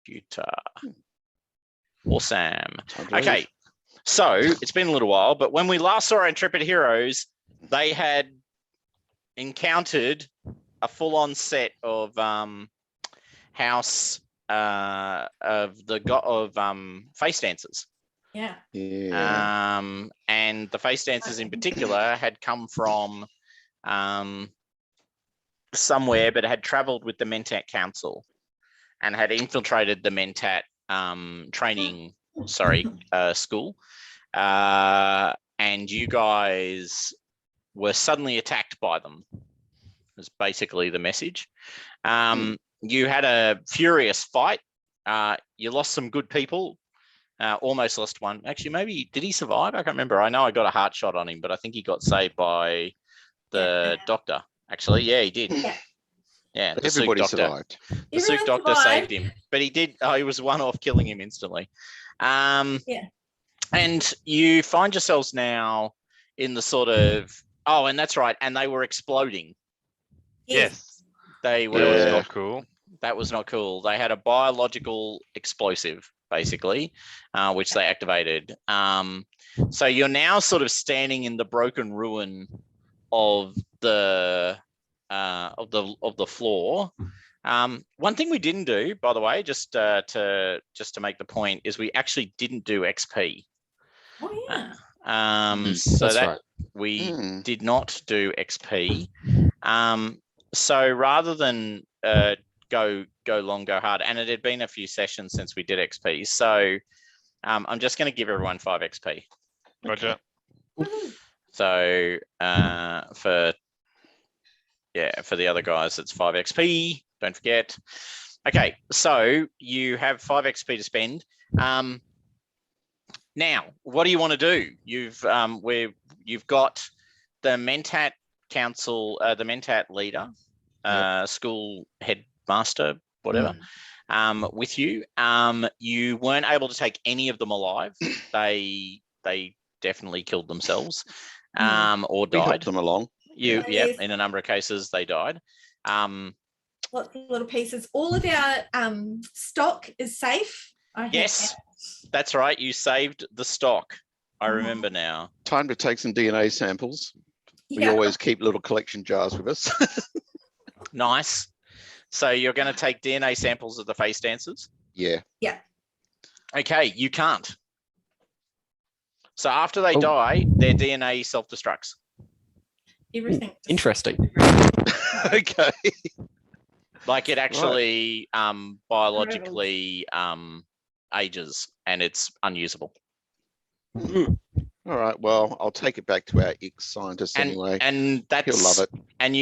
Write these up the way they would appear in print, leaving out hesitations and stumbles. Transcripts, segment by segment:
computer. Awesome. Okay, so it's been a little while, but when we last saw our intrepid heroes, they had encountered a full-on set of House face dancers. Yeah. And the face dancers in particular had come from somewhere, but had travelled with the Mentat Council and had infiltrated the Mentat school. And you guys were suddenly attacked by them, is basically the message. You had a furious fight. You lost some good people. Almost lost one. Actually, maybe, did he survive? I can't remember. I know I got a heart shot on him, but I think he got saved by the doctor. Actually, yeah, he did. Yeah, the everybody Sook doctor. survived. The Sook doctor saved him, but he did. He was one off killing him instantly. And you find yourselves now in the sort of, and that's right. And they were exploding. Yes. They were. That was not cool. That was not cool. They had a biological explosive, basically, which they activated. So you're now sort of standing in the broken ruin of the floor. One thing we didn't do, by the way, just to make the point, is we actually didn't do XP. Oh yeah. So that we did not do XP. So rather than go long, go hard, and it had been a few sessions since we did XP. So I'm just going to give everyone 5 XP. Roger. So for the other guys, it's 5 XP. Don't forget. Okay, so you have 5 XP to spend. Now, what do you want to do? You've got the Mentat Council, the Mentat leader, school headmaster, whatever, with you. You weren't able to take any of them alive. They definitely killed themselves, or died. We helped them along. In a number of cases, they died. Lots of little pieces. All of our stock is safe. Yes, that's right. You saved the stock. I remember now. Time to take some DNA samples. We always keep little collection jars with us. Nice. So you're going to take DNA samples of the face dancers? Yeah. Yeah. Okay, you can't. So after they die, their DNA self-destructs. Everything. Interesting. Okay. Like it actually biologically ages, and it's unusable. All right. Well, I'll take it back to our ex-scientist anyway. And that's, he'll love it. And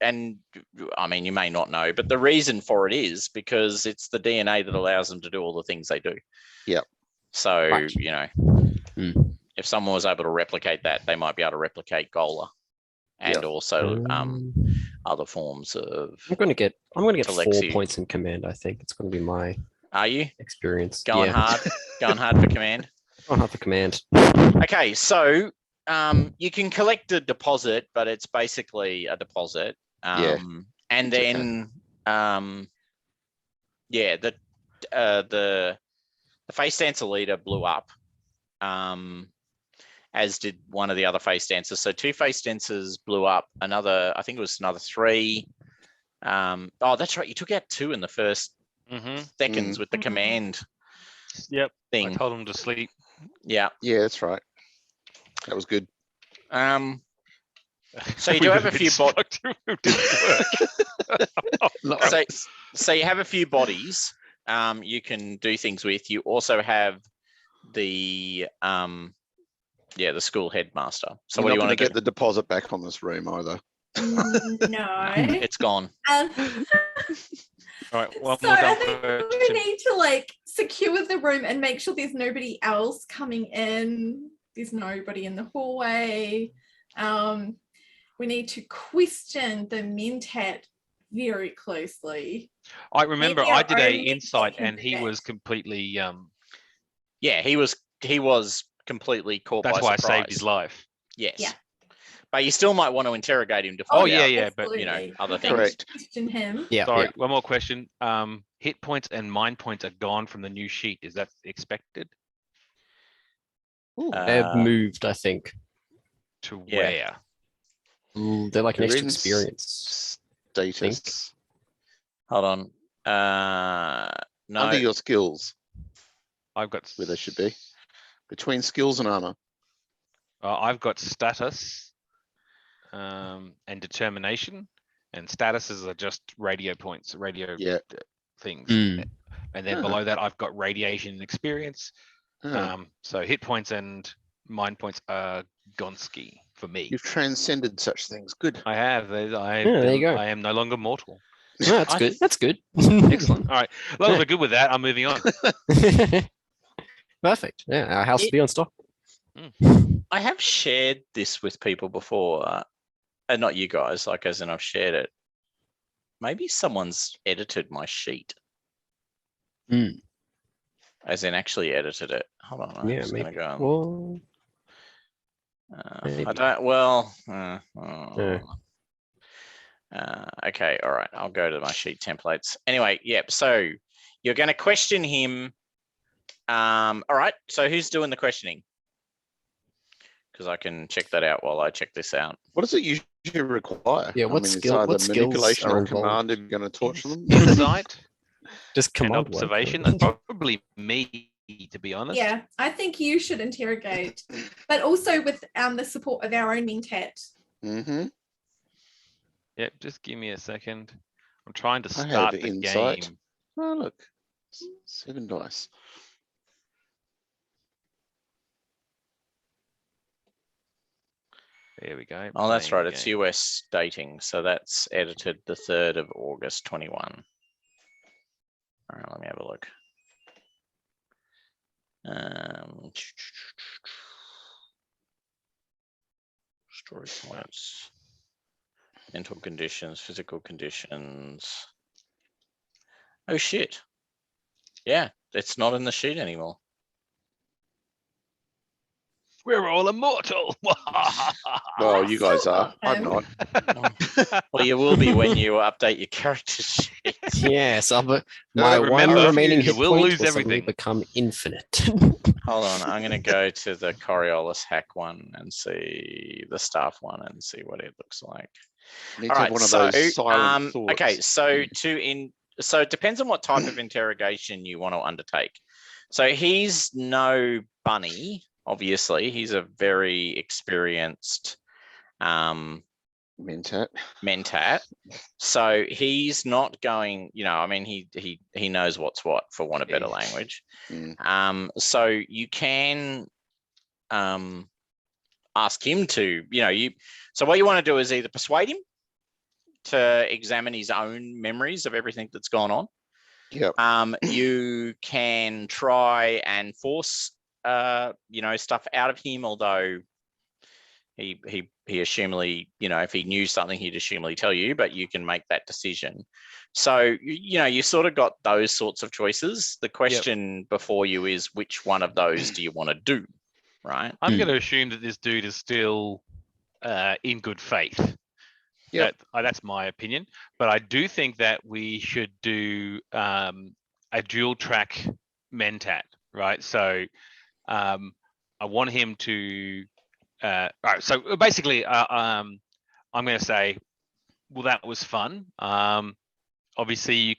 and I mean, you may not know, but the reason for it is because it's the DNA that allows them to do all the things they do. Yep. So, if someone was able to replicate that, they might be able to replicate Gola and also other forms of. I'm going to get 4 Alexi. points in command. I think it's going to be my. Are you experience going hard? Going hard for command. Going hard for command. Okay, so you can collect a deposit, but it's basically a deposit. And then the face dancer leader blew up, as did one of the other face dancers. So 2 face dancers blew up. I think it was another 3. That's right. You took out 2 in the first seconds with the command. Yep. Thing. I told them to sleep. Yeah. Yeah, that's right. That was good. So you do have a few bodies. So you have a few bodies you can do things with. You also have the school headmaster. So what do you want to get the deposit back on this room either? No. It's gone. All right, one so more I think we need to secure the room and make sure there's nobody else coming in. There's nobody in the hallway. We need to question the Mentat very closely. I remember I did a insight and he was completely he was completely caught by surprise. That's why I saved his life. Yes. Yeah. But you still might want to interrogate him to Oh, find yeah, out, yeah, but you know, absolutely. other I things. think Correct. question him. Yeah. sorry, yeah. one more question. Hit points and mind points are gone from the new sheet. Is that expected? They've moved, I think. To Yeah. where? They're like an They're extra in experience. Status. Hold on. No. Under your skills, I've got where they should be. Between skills and armor. I've got status and determination, and statuses are just radio points, radio Yeah. things. Mm. And then Ah. below that, I've got radiation and experience. Ah, So hit points and mind points are Gonski for me. you've transcended such things. Good. I have. there you go. I am no longer mortal. No, that's I- good. That's good. Excellent. All right. As long as we're good with that, I'm moving on. Perfect. Yeah, our house will be on stock. I have shared this with people before, and not you guys, like as in I've shared it. Maybe someone's edited my sheet. Mm. As in actually edited it. Hold on, I'm Yeah, just maybe. gonna go. Well, I maybe. don't. Well. Yeah. Okay. All right. I'll go to my sheet templates. Anyway. Yep. So you're going to question him. All right. So who's doing the questioning? Because I can check that out while I check this out. What does it usually require? Yeah, what it's skill- either what skills manipulation are or involved? command if you're going to torture them. Insight Just and command work. observation. That's probably me, to be honest. Yeah, I think you should interrogate, but also with the support of our own Mentat. Mm-hmm. Yep. Just give me a second. I'm trying to I have start the insight. game. Oh, look. 7 dice. There we go. Oh, that's playing right. the It's game. US dating. So that's edited the 3rd of August 21. All right. Let me have a look. Story points, mental conditions, physical conditions. Oh shit. Yeah, it's not in the sheet anymore. We're all immortal. Well, you guys are. I'm Him. not. Well, you will be when you update your character sheet. Yes, but my remember, one remaining you hit will point lose will suddenly everything. become infinite. Hold on, I'm going to go to the Coriolis hack one and see the staff one and see what it looks like. Need All to right, have one of so, those silent thoughts. okay, so so it depends on what type of interrogation you want to undertake. So he's no bunny, obviously. He's a very experienced Mentat. Mentat. So he's not going, I mean, he knows what's what, for want of better language. Mm. So you can ask him to, so what you want to do is either persuade him to examine his own memories of everything that's gone on. Yep. You can try and force stuff out of him, although he assumedly, if he knew something, he'd assumedly tell you, but you can make that decision. So, you sort of got those sorts of choices. The question before you is, which one of those do you want to do, right? I'm going to assume that this dude is still in good faith. Yep. That's my opinion. But I do think that we should do a dual track Mentat, right? So I want him to. All right. So basically, I'm going to say, well, that was fun. Obviously,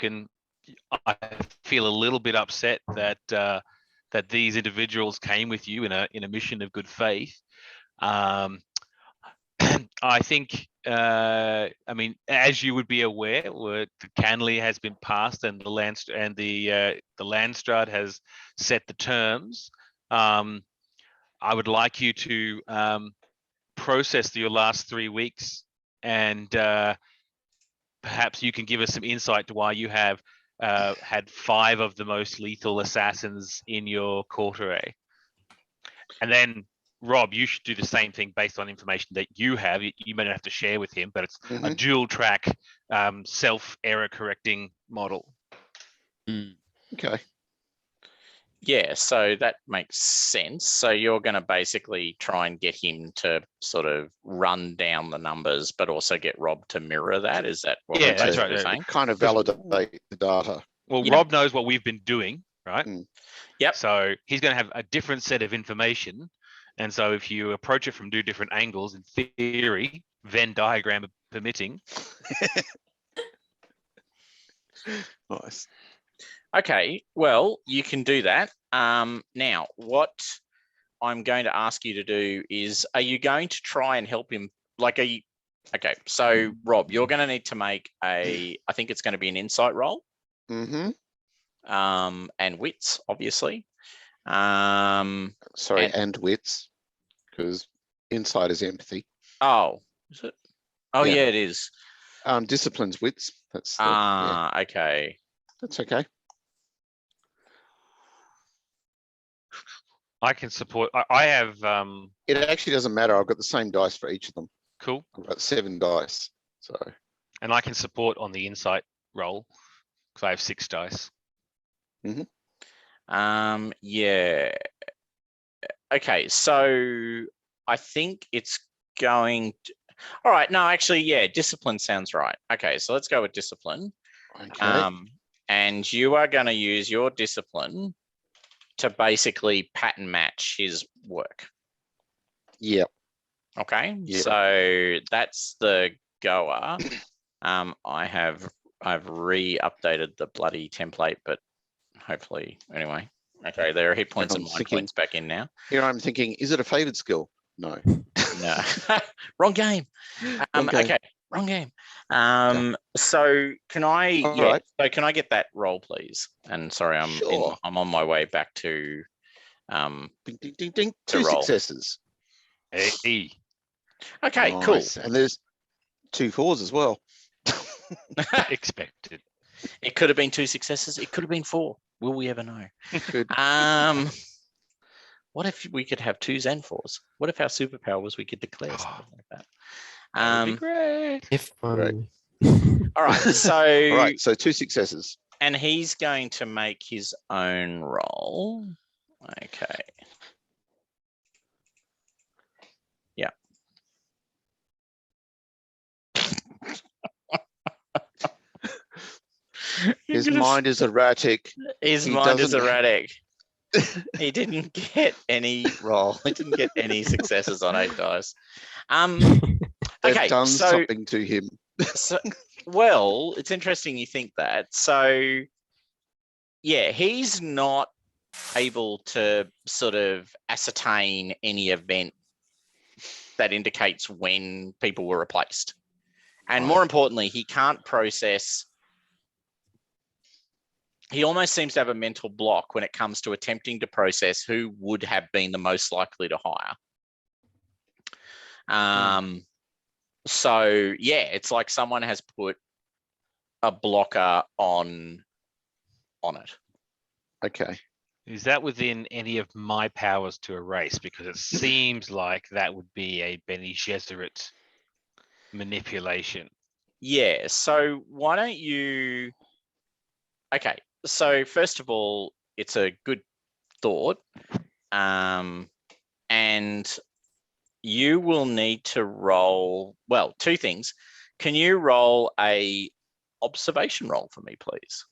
I feel a little bit upset that that these individuals came with you in a mission of good faith. I think, I mean, as you would be aware, the Canley has been passed, and the Landstrad has set the terms. I would like you to process your last 3 weeks, and perhaps you can give us some insight to why you have had 5 of the most lethal assassins in your coterie. And then, Rob, you should do the same thing based on information that you have. You may not have to share with him, but it's a dual track self-error correcting model. Okay. Yeah, so that makes sense. So you're going to basically try and get him to sort of run down the numbers, but also get Rob to mirror that. Is that what Yeah, you're that's right, basically yeah. saying? Kind of validate the data. Well, Yep. Rob knows what we've been doing, right? Yep. So he's going to have a different set of information. And so if you approach it from two different angles, in theory, Venn diagram permitting. Nice. Okay, well, you can do that. Now, what I'm going to ask you to do is, are you going to try and help him? Like, okay, so Rob, you're going to need to make I think it's going to be an insight roll. Mm-hmm. And wits, obviously. Sorry, and wits, because insight is empathy. Oh, is it? Oh, Yeah. yeah, it is. Discipline's wits. That's yeah, Okay. that's okay. I can support. I have It actually doesn't matter. I've got the same dice for each of them. cool, I've got 7 dice. So and I can support on the insight roll because I have 6 dice. Yeah. Okay, so I think it's going to, all right, no, actually, yeah, discipline sounds right. Okay, so let's go with discipline. okay. And you are going to use your discipline to basically pattern match his work. Yep. Okay, Yep. so that's the goer. I've re-updated the bloody template, but hopefully, anyway. Okay, there are hit points and I'm mind thinking- points back in now. Here I'm thinking, is it a favored skill? No. No, wrong game. Wrong game. Okay, wrong game. So can I? All yeah. right. So can I get that roll, please? And sorry, Sure. I'm on my way back to Ding, ding, ding, ding. To 2 roll. successes. Hey, Okay, cool. Nice. And there's 2 4s as well. expected. It could have been 2 successes. It could have been 4. Will we ever know? Good. What if we could have 2s and 4s? What if our superpower was we could declare something like that? That would be great. If Right. All right. So All right. So 2 successes. and he's going to make his own roll. Okay. Yeah. His mind is erratic. His he mind is doesn't- erratic. He didn't get any roll. He didn't get any successes on 8 dice. They've Okay, done so something to him. well, it's interesting you think that. So yeah, he's not able to sort of ascertain any event that indicates when people were replaced. And Right. more importantly, he can't process. He almost seems to have a mental block when it comes to attempting to process who would have been the most likely to hire. So yeah, it's like someone has put a blocker on it. Okay. Is that within any of my powers to erase? Because it seems like that would be a Bene Gesserit manipulation. Yeah, so why don't you... Okay, so first of all, it's a good thought. And you will need to roll, well, 2 things. Can you roll a observation roll for me, please?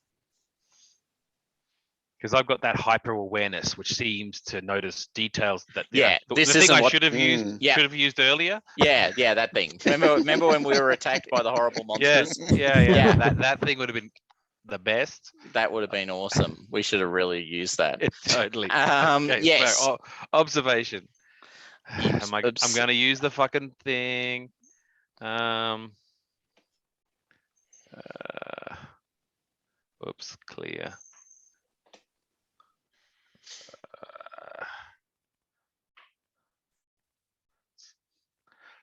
Because I've got that hyper awareness, which seems to notice details that Yeah, the this thing isn't I what- should have used Yeah. should have used earlier. Yeah, that thing. Remember when we were attacked by the horrible monsters? Yeah. Yeah. That thing would have been the best. That would have been awesome. We should have really used that. Totally. Yes. So, observation. Yes, I'm going to use the fucking thing. Oops, clear.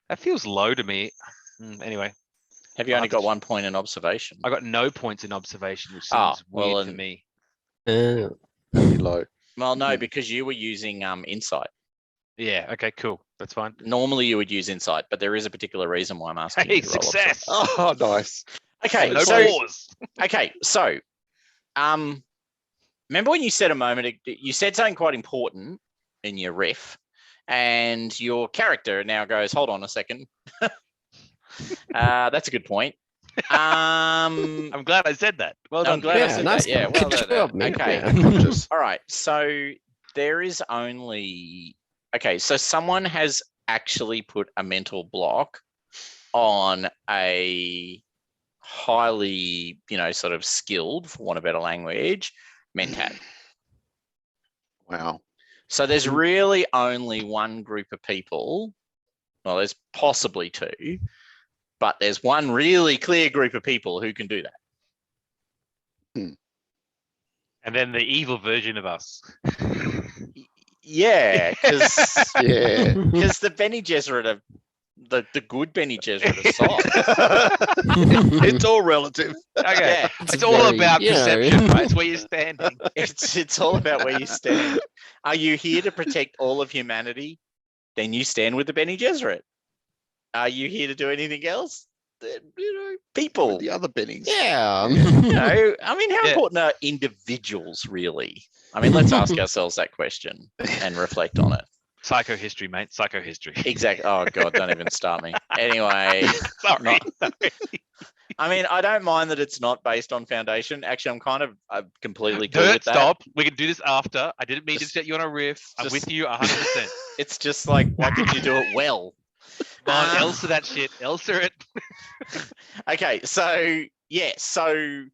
That feels low to me. Anyway, Have you I'll only have to got 1 point in observation? I got no points in observation, which Ah, seems well, weird to and- me. That'd be low. Well, no, because you were using insight. Yeah. Okay. Cool. That's fine. Normally you would use insight, but there is a particular reason why I'm asking Hey, you to roll success. Oh, nice. Okay, No so pause. okay, so remember when you said a moment, you said something quite important in your riff, and your character now goes, hold on a second. That's a good point. I'm glad I said that. Well done. I'm glad I Yeah, said nice. that. Yeah, well Good done. job, mate. Okay. Yeah. All right. So there is only so someone has actually put a mental block on a highly, sort of skilled, for want of a better language, Mentat. Wow. So there's really only one group of people. Well, there's possibly two, but there's one really clear group of people who can do that. And then the evil version of us. Yeah, because Yeah. the Bene Gesserit are the good Bene Gesserit are soft. It's all relative. Okay. Yeah. It's all very, about you know. perception, right? It's where you're standing. It's all about where you stand. Are you here to protect all of humanity? Then you stand with the Bene Gesserit. Are you here to do anything else? Then, people. The other Bennies. Yeah. I mean, how Yeah. important are individuals really? I mean, let's ask ourselves that question and reflect on it. Psychohistory, mate. Psychohistory. Exactly. Oh God, don't even start me. Anyway, Sorry. I mean, I don't mind that it's not based on foundation. Actually, I'm completely cool with Dirt, that. stop. We can do this after. I didn't mean to Just- set you on a riff. I'm just- with you 100%. It's just like, why couldn't you do it well? Come on, Elsa that shit. Elsa it. Okay, so yeah, so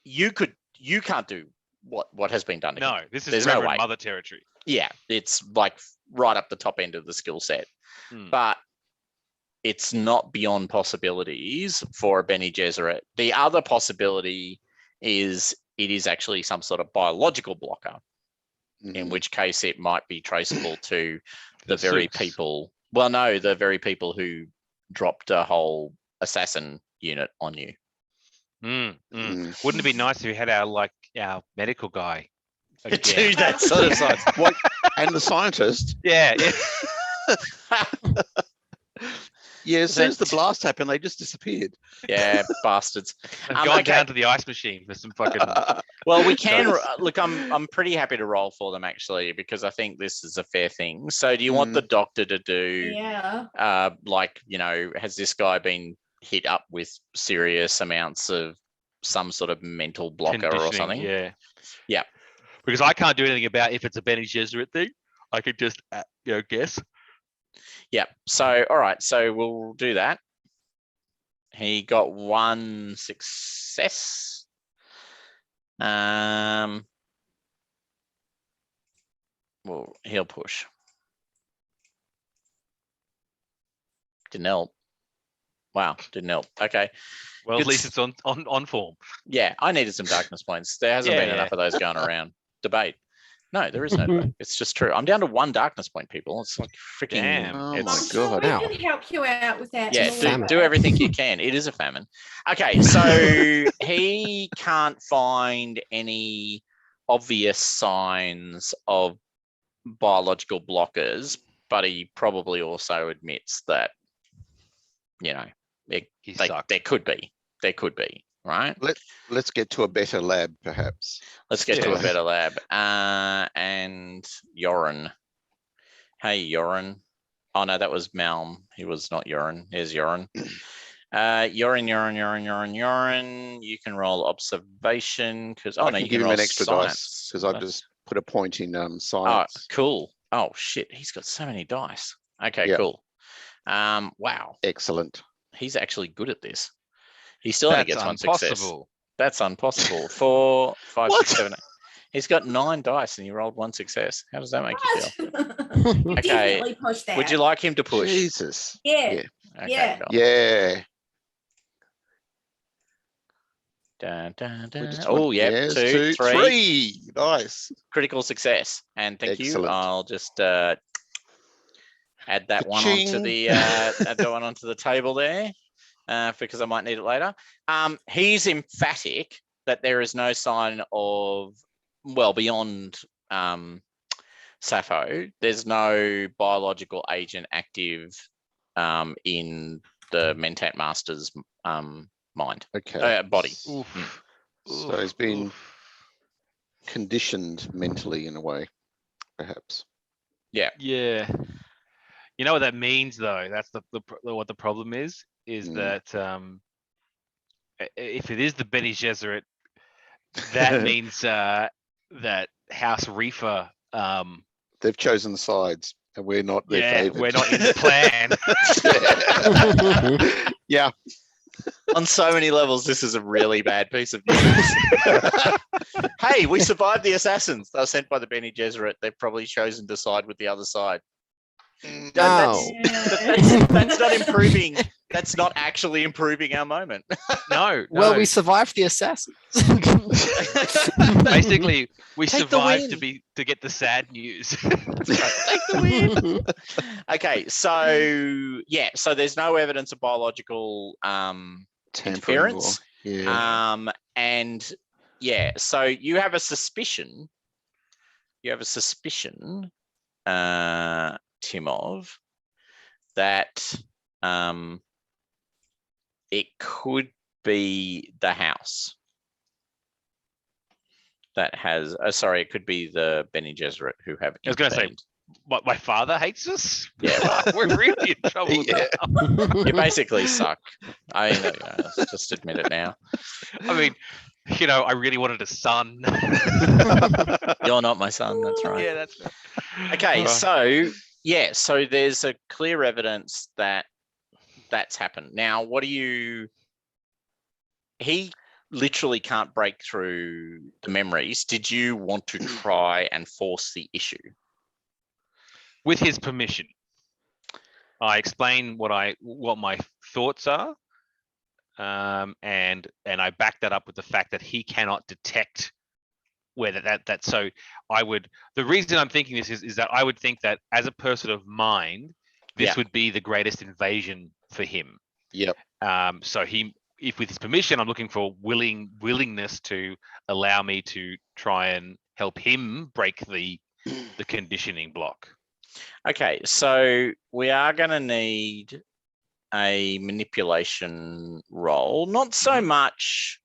you can't do what has been done to him. No, this is There's no Reverend way. Mother territory. Yeah, it's like right up the top end of the skill set. Hmm. But it's not beyond possibilities for a Bene Gesserit. The other possibility is it is actually some sort of biological blocker, in which case it might be traceable to the very Soups. people. Well, no, the very people who dropped a whole assassin unit on you. Wouldn't it be nice if we had our medical guy Do again? that sort of science. What? And the scientist. Yeah. Yeah, as soon as the blast happened, they just disappeared. Yeah, bastards. I've gone okay. down to the ice machine for some fucking. Well, we can Nice. look. I'm pretty happy to roll for them actually, because I think this is a fair thing. So, do you want the doctor to do? Yeah. Has this guy been hit up with serious amounts of some sort of mental blocker or Conditioning, something? Yeah. Yeah. Because I can't do anything about if it's a Bene Gesserit thing. I could just guess. Yeah. So, all right. So we'll do that. He got one success. Well, he'll push. Didn't help. Wow, didn't help. Okay. Well, Good at least it's on form. Yeah, I needed some darkness points. There hasn't been enough of those going around. Debate. No, there is no debate. It's just true. I'm down to one darkness point, people. It's like freaking. Damn. Oh my it's- I'm sure God. we Wow. can help you out with that. Yeah, famine. do everything you can. It is a famine. Okay, so he can't find any obvious signs of biological blockers, but he probably also admits that, He sucked. there could be. There could be, right? Let's get to a better lab, perhaps. Let's get to a Yeah. better lab. And Yoren. Hey, Yoren. Oh, no, that was Malm. He was not Yoren. Here's Yoren. Yoren. You can roll observation because, I no, can you give can him roll an extra science. dice because I've just put a point in Oh, science. cool. Oh, shit. He's got so many dice. Okay, Yeah. cool. Wow. Excellent. He's actually good at this. He still only That's gets one success. impossible. That's impossible. 4, 5, What? 6, 7, 8. He's got 9 dice and he rolled 1 success. How does that make you feel? You Okay. definitely push that. Would you like him to push? Jesus. Yeah. Okay, Yeah. cool. Yeah. Dun, dun, We dun. just Oh, want- yeah. yes, 2, 3. 3. Nice. Critical success. And thank you. Excellent. I'll just add that one onto Ka-ching. the add that one onto the table there, because I might need it later. He's emphatic that there is no sign of, well, beyond Sapho, there's no biological agent active in the Mentat Master's mind, Okay. body. Oof. So he's been conditioned mentally in a way, perhaps. Yeah. You know what that means, though? That's what the problem is that if it is the Bene Gesserit, that means that House Refa, They've chosen sides, and we're not their favorite. we're not in the plan. Yeah. On so many levels, this is a really bad piece of news. Hey, we survived the assassins. They were sent by the Bene Gesserit. They've probably chosen to side with the other side. No. That's not improving. That's not actually improving our moment. No. Well, we survived the assassins. Basically, we Take the survived win. to get the sad news. Take the win. Okay, so yeah, so there's no evidence of biological Tampering interference. or- yeah. And yeah, so you have a suspicion. Timov, that it could be the house that has. Sorry, it could be the Bene Gesserit who have. I was going to say, intervened. what, my father hates us? Yeah, right. We're really in trouble Yeah. now. You basically suck. I mean, let's just admit it now. I mean, I really wanted a son. You're not my son. That's right. Yeah, that's right. Okay, Right. so yeah, so there's a clear evidence that that's happened. Now, what do you? He literally can't break through the memories. Did you want to try and force the issue? With his permission, I explain what my thoughts are, and I back that up with the fact that he cannot detect whether that. So I would. The reason I'm thinking this is that I would think that as a person of mind, this Yeah. would be the greatest invasion for him. Yep. So if with his permission, I'm looking for willingness to allow me to try and help him break the conditioning block. Okay, so we are going to need a manipulation roll, not so much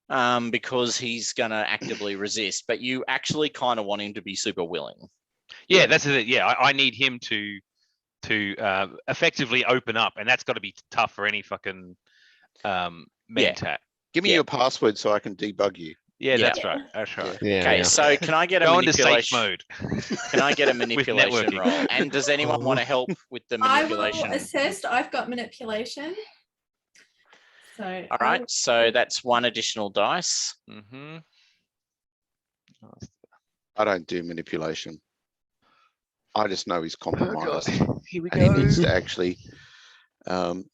because he's going to actively resist, but you actually kind of want him to be super willing. Yeah, that's it. Yeah, I need him to effectively open up, and that's got to be tough for any fucking mentat. Give me your password so I can debug you. Yeah, Yeah. that's right. That's right. Yeah, Okay, yeah. so can I get a Go into safe manipulation? mode. Can I get a manipulation networking. roll? And does anyone want to help with the I will manipulation? assist. I've got manipulation. So All right, so that's one additional dice. Mm-hmm. I don't do manipulation. I just know he's compromised. Here we And he needs to actually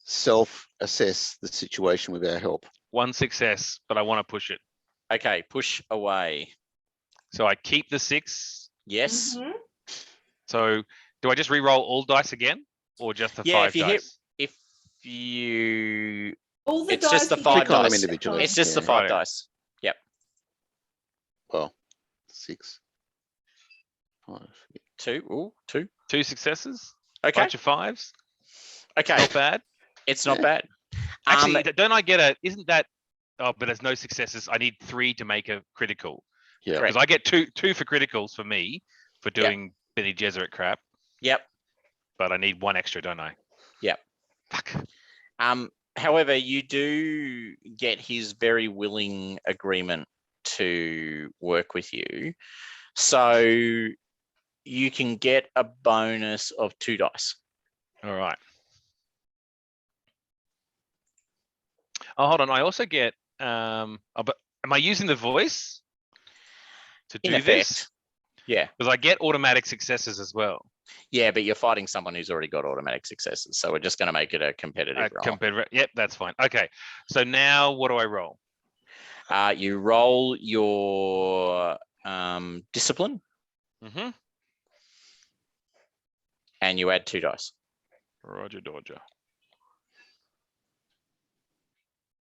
self-assess the situation with our help. One success, but I want to push it. Okay, push away. So I keep the 6. Yes. Mhm. So do I just re-roll all dice again, or just the 5 if you dice? if you All the It's just dice the you 5 pick on dice. individually. It's just the Yeah. 5 Right. dice. Yep. Well, 6. 5. 2. Ooh, 2. 2 successes, Okay. bunch of 5s. Okay. Not bad. It's not Yeah. bad. Actually, don't I get a? Isn't that? Oh, but there's no successes. I need 3 to make a critical. Yeah. Correct. Because I get two for criticals for me for doing Bene Gesserit crap, Yep. but I need 1 extra, don't I? Yep. Fuck. However, you do get his very willing agreement to work with you. So you can get a bonus of 2 dice. All right. Oh, hold on. I also get. But am I using the voice to In do this? effect. Yeah. Because I get automatic successes as well. Yeah, but you're fighting someone who's already got automatic successes. So we're just going to make it a competitive roll. Yep, that's fine. Okay. So now what do I roll? You roll your discipline Mm-hmm. and you add 2 dice. Roger Dodger.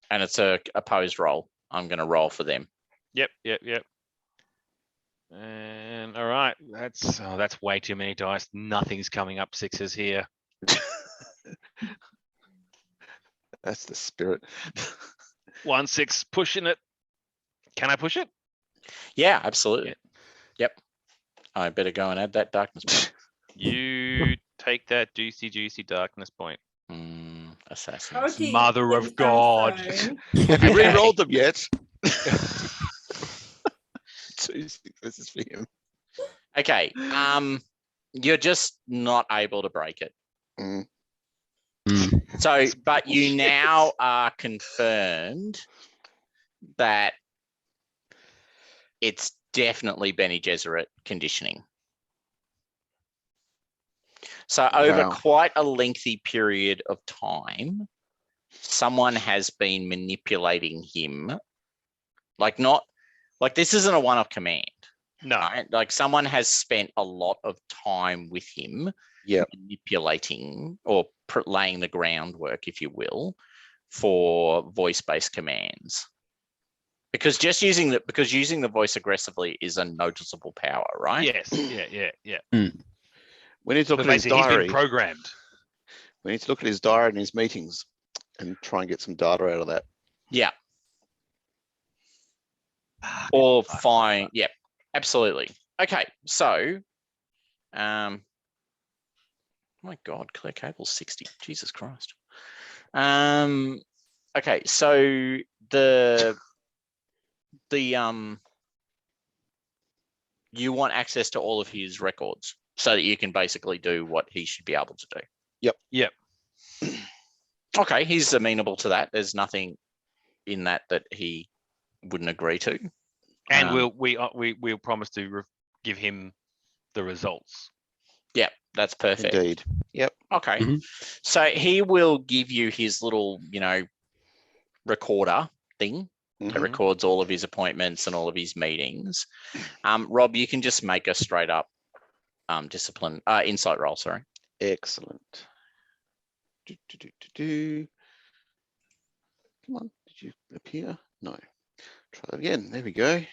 And it's a opposed roll. I'm going to roll for them. Yep. And all right, that's way too many dice. Nothing's coming up 6s here. That's the spirit. 1 6 pushing it. Can I push it? Yeah, absolutely. Yep. I better go and add that darkness point. You take that juicy darkness point. Assassins. Oh, gee, Mother of yes, God. so. Have you Okay. re-rolled them yet? 2 successes for him. Okay. You're just not able to break it. Mm. So, but you now are confirmed that it's definitely Bene Gesserit conditioning. So over Wow. quite a lengthy period of time, someone has been manipulating him. Like this isn't a one-off command. No. Right? Like someone has spent a lot of time with him, Yep. manipulating or laying the groundwork, if you will, for voice-based commands. Because using the voice aggressively is a noticeable power, right? Yes. Yeah. We need to look But at his basically, he's been diary. programmed. We need to look at his diary and his meetings and try and get some data out of that. Yeah. Or find, yeah, absolutely. Okay, so, my God, clear cable 60. Jesus Christ. Okay, so you want access to all of his records so that you can basically do what he should be able to do. Yep. Okay, he's amenable to that. There's nothing in that he wouldn't agree to. And we'll promise to give him the results. Yeah, that's perfect. Indeed. Yep. Okay. Mhm. So he will give you his little, recorder thing that Mhm. records all of his appointments and all of his meetings. Rob, you can just make a straight up insight roll, sorry. Excellent. Come on, did you appear? No. Try that again. There we go.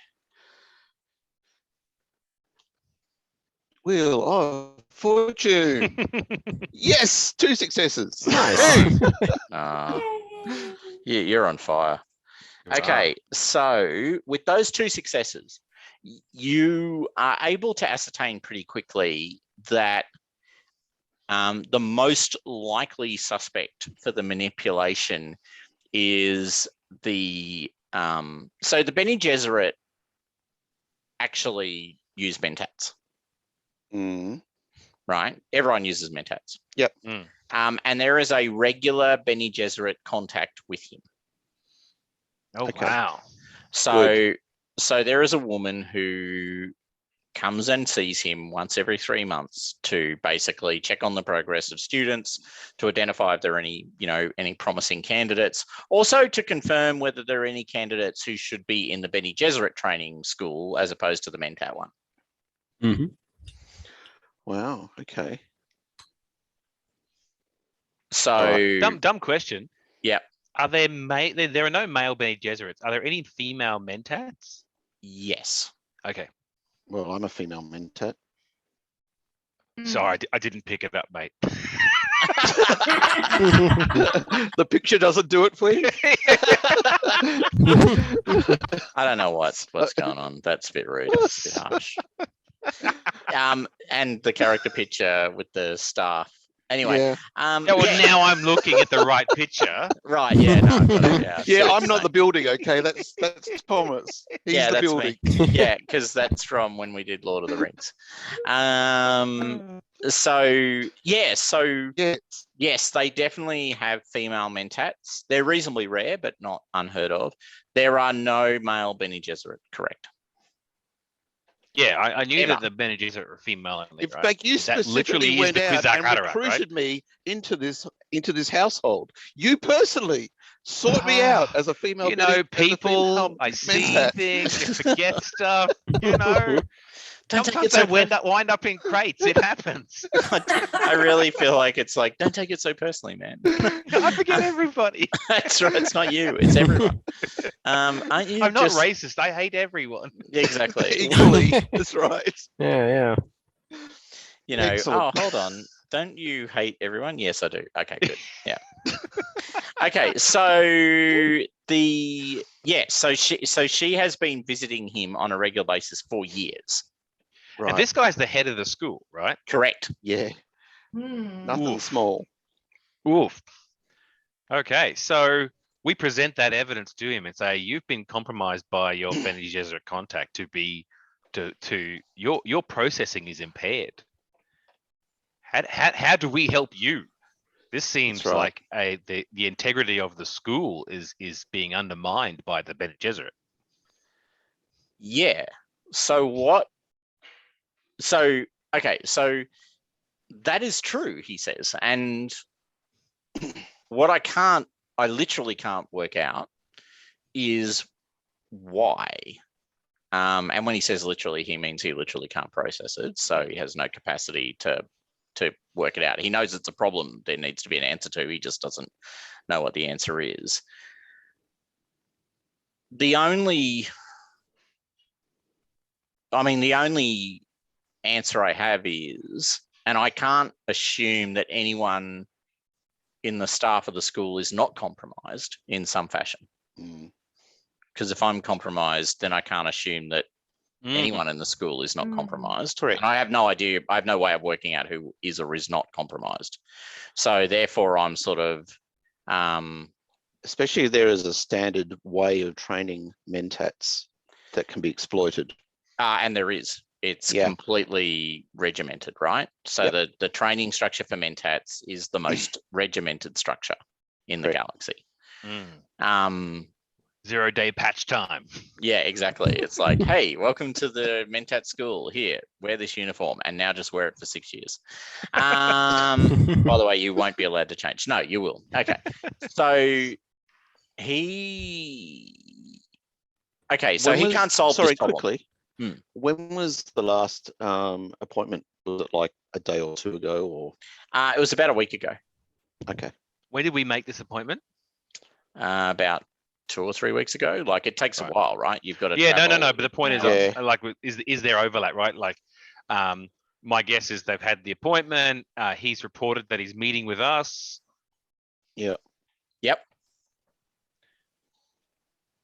Wheel of Fortune. Yes, 2 successes. Nice. You're on fire. Okay, so with those 2 successes, you are able to ascertain pretty quickly that the most likely suspect for the manipulation is the Bene Gesserit actually use Mentats, Mm. right? Everyone uses Mentats. Yep. And there is a regular Bene Gesserit contact with him. Oh, Okay. wow. So there is a woman who comes and sees him once every 3 months to basically check on the progress of students, to identify if there are any promising candidates, also to confirm whether there are any candidates who should be in the Bene Gesserit training school as opposed to the Mentat one. Mm-hmm. Wow. Okay. So All Dumb question. Yep. Are there there are no male Bene Gesserits. Are there any female Mentats? yes. Okay. Well, I'm a female Mentat. Sorry, I didn't pick it up, mate. The picture doesn't do it for you. I don't know what's going on. That's a bit rude. That's a bit harsh. And the character picture with the staff. Anyway, Yeah. Now I'm looking at the right picture. Right. Yeah. No. I've got it, yeah. I see Yeah, what I'm you're not saying. the building. Okay, that's Thomas. He's Yeah, the that's building. me. Yeah, because that's from when we did Lord of the Rings. Yes, they definitely have female Mentats. They're reasonably rare, but not unheard of. There are no male Bene Gesserit, correct? Yeah, I knew Ever. that the Bene Gesserit were female only, In right? fact, you That literally specifically is the went out and Kwisatz Haderach, right? recruited me into this household. You personally sought me out as a female. You know, people, I see Mentat. things, you forget stuff, you know. Don't take Sometimes it so they wind up in crates. It happens. I really feel like it's like, don't take it so personally, man. I forget everybody. That's right. It's not you. It's everyone. Aren't you? I'm not racist. I hate everyone. Exactly. Equally, that's right. Yeah. You know. Excellent. Oh, hold on. Don't you hate everyone? Yes, I do. Okay, good. Yeah. Okay, so she has been visiting him on a regular basis for years. Right. And this guy's the head of the school, right? Correct. yeah, Hmm. nothing Oof. small. Oof. Okay, so we present that evidence to him and say you've been compromised by your Bene Gesserit contact to your processing is impaired. How do we help you? This seems right. like the integrity of the school is being undermined by the Bene Gesserit. Yeah. So what? So okay. So that is true, he says, and what I literally can't work out is why. And when he says literally, he means he literally can't process it, so he has no capacity to work it out. He knows it's a problem there needs to be an answer to. He just doesn't know what the answer is. The only answer I have is, and I can't assume that anyone in the staff of the school is not compromised in some fashion. Mm. Because if I'm compromised, then I can't assume that anyone in the school is not compromised. Correct. And I have no idea. I have no way of working out who is or is not compromised. So therefore, I'm sort of, Especially if there is a standard way of training mentats that can be exploited. and there is. It's completely regimented, right? So the training structure for mentats is the most regimented structure in the galaxy. 0-day patch time. Yeah, exactly. It's like, hey, welcome to the Mentat School. Here, wear this uniform, and now just wear it for 6 years. By the way, you won't be allowed to change. No, you will. Okay. So he can't solve this problem. Quickly. When was the last appointment? Was it like a day or two ago, or? It was about a week ago. Okay. When did we make this appointment? About 2 or 3 weeks ago. Like, it takes a while, right? You've got to. Yeah, no. But the point is, like, is there overlap, right? Like, my guess is they've had the appointment. He's reported that he's meeting with us. Yeah. Yep.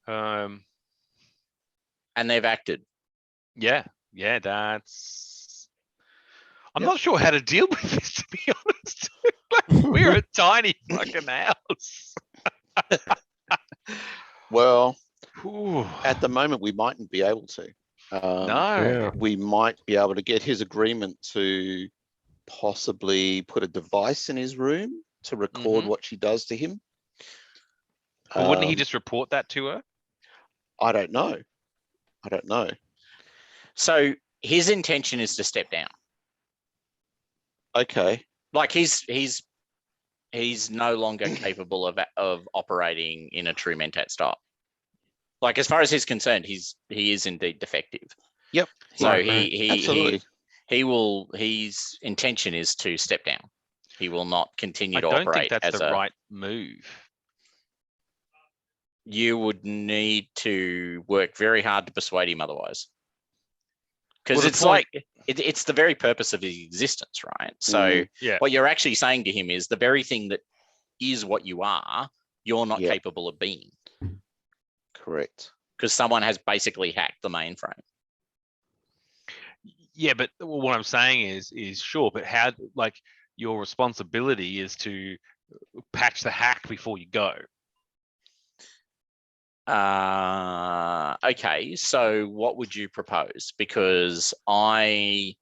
And they've acted. Yeah, that's. I'm not sure how to deal with this, to be honest. Like, we're a tiny fucking house. Well, Ooh. at the moment, we mightn't be able to. No. We might be able to get his agreement to possibly put a device in his room to record what she does to him. But wouldn't he just report that to her? I don't know. So his intention is to step down. Okay. Like, he's no longer capable of operating in a true Mentat style. Like, as far as he's concerned, he is indeed defective. Yep. So absolutely. His intention is to step down. He will not continue to I don't operate think that's as the right move. You would need to work very hard to persuade him otherwise. Because it's like, it's the very purpose of his existence, right? So what you're actually saying to him is the very thing that is what you are, you're not capable of being. Correct. Because someone has basically hacked the mainframe. Yeah, but what I'm saying is sure, but how, like, your responsibility is to patch the hack before you go. Okay, so what would you propose? Because I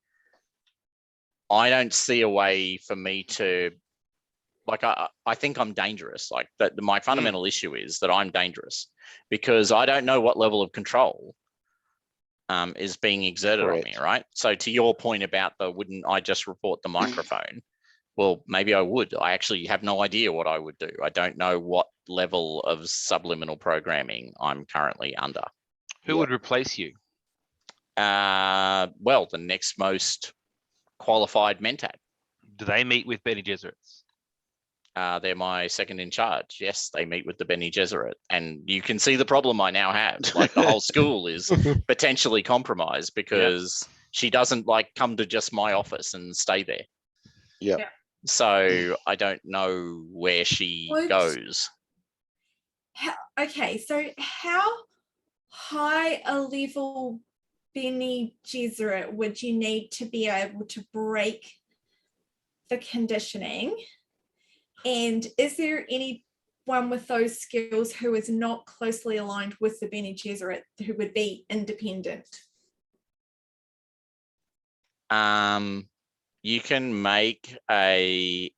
don't see a way for me to, like, I think I'm dangerous. Like, that my fundamental issue is that I'm dangerous because I don't know what level of control is being exerted on me, right? So to your point about wouldn't I just report the microphone? Well, maybe I would. I actually have no idea what I would do. I don't know what level of subliminal programming I'm currently under. Who would replace you? Well, the next most qualified Mentat. Do they meet with Bene Gesserits? They're my second in charge. Yes, they meet with the Bene Gesserit. And you can see the problem I now have. Like, the whole school is potentially compromised because she doesn't, like, come to just my office and stay there. Yeah. Yeah. So I don't know where she Would- goes. Okay, so how high a level Bene Gesserit would you need to be able to break the conditioning? And is there anyone with those skills who is not closely aligned with the Bene Gesserit who would be independent? You can make a.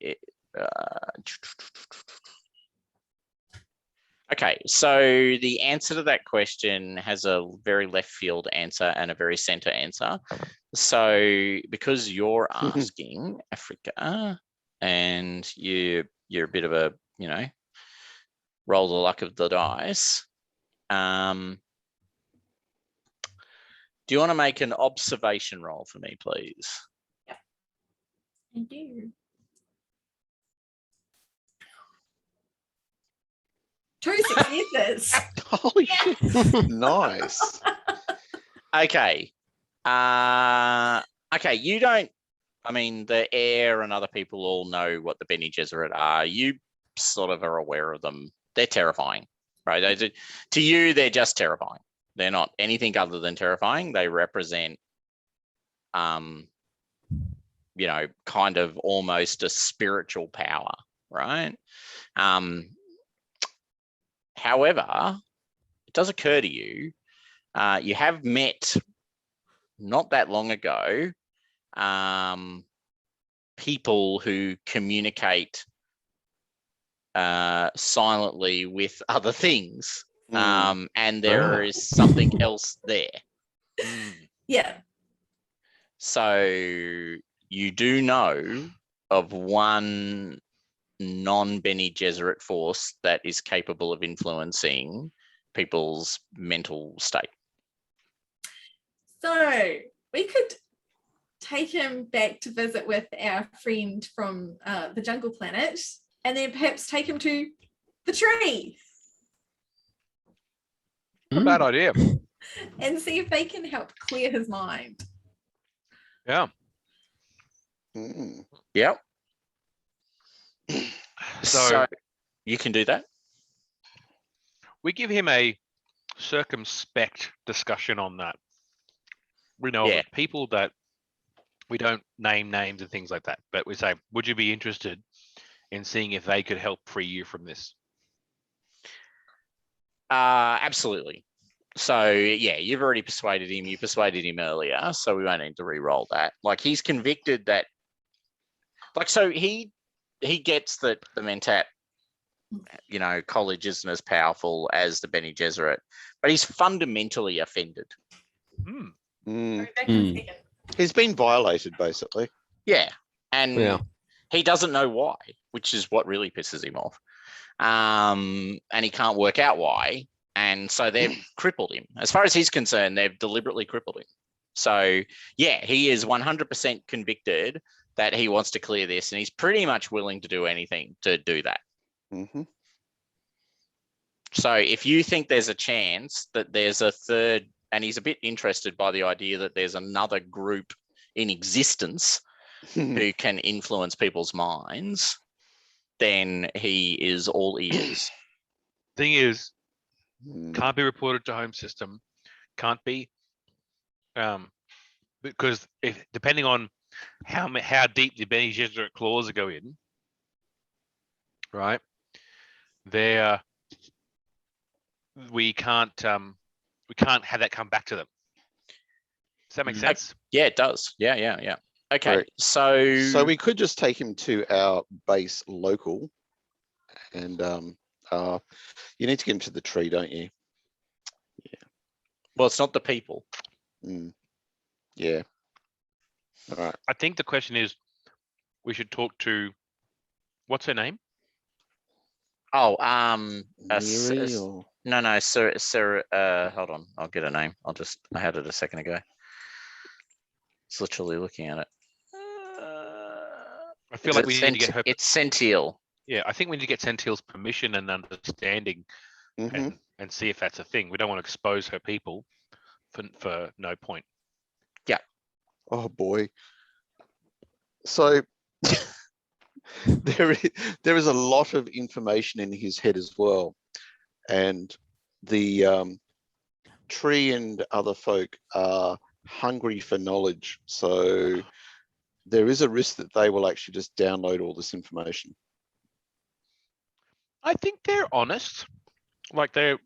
Okay, so the answer to that question has a very left field answer and a very center answer. So because you're asking Africa, and you're a bit of a, roll the luck of the dice. Do you want to make an observation roll for me, please? I do. 2 successes. Holy shit. Nice. Okay. Okay, you don't, the heir and other people all know what the Bene Gesserit are. You sort of are aware of them. They're terrifying, right? To you, they're just terrifying. They're not anything other than terrifying. They represent, kind of almost a spiritual power, right? However, it does occur to you, you have met not that long ago people who communicate silently with other things, and there is something else there. Yeah. So you do know of one non-Bene Gesserit force that is capable of influencing people's mental state. So we could take him back to visit with our friend from the Jungle Planet, and then perhaps take him to the tree A bad idea. and see if they can help clear his mind. Yeah. Yep. So you can do that. we give him a circumspect discussion on that. We know Yeah. of people that we don't name names and things like that, but we say, would you be interested in seeing if they could help free you from this? Absolutely. So yeah, you've already persuaded him. You persuaded him earlier, so we won't need to re-roll that. Like, he's convicted that, so he gets that the Mentat, college isn't as powerful as the Bene Gesserit, but he's fundamentally offended. Go back in a second. He's been violated, basically. Yeah, and Yeah. he doesn't know why, which is what really pisses him off. And he can't work out why. And so they've crippled him. As far as he's concerned, they've deliberately crippled him. So yeah, he is 100% convicted that he wants to clear this, and he's pretty much willing to do anything to do that. So if you think there's a chance that there's a third, and he's a bit interested by the idea that there's another group in existence who can influence people's minds, then he is all ears. Thing is, can't be reported to home system, can't be, because if depending on how deep the Bene Gesserit claws go in, right? We can't have that come back to them. Does that make sense? Yeah, it does. Yeah. Okay, Right. so we could just take him to our base local, and you need to get him to the tree, don't you? well, it's not the people. Yeah. All right. I think the question is, we should talk to, what's her name? Oh, Miri or... no, Sarah. Hold on, I'll get a name. I had it a second ago. It's literally looking at it. I feel like we need to get her. It's Sentiel. Yeah, I think we need to get Sentiel's permission and understanding, and see if that's a thing. We don't want to expose her people for no point. Oh boy. So there is a lot of information in his head as well, and the tree and other folk are hungry for knowledge. So there is a risk that they will actually just download all this information. I think they're honest. Like they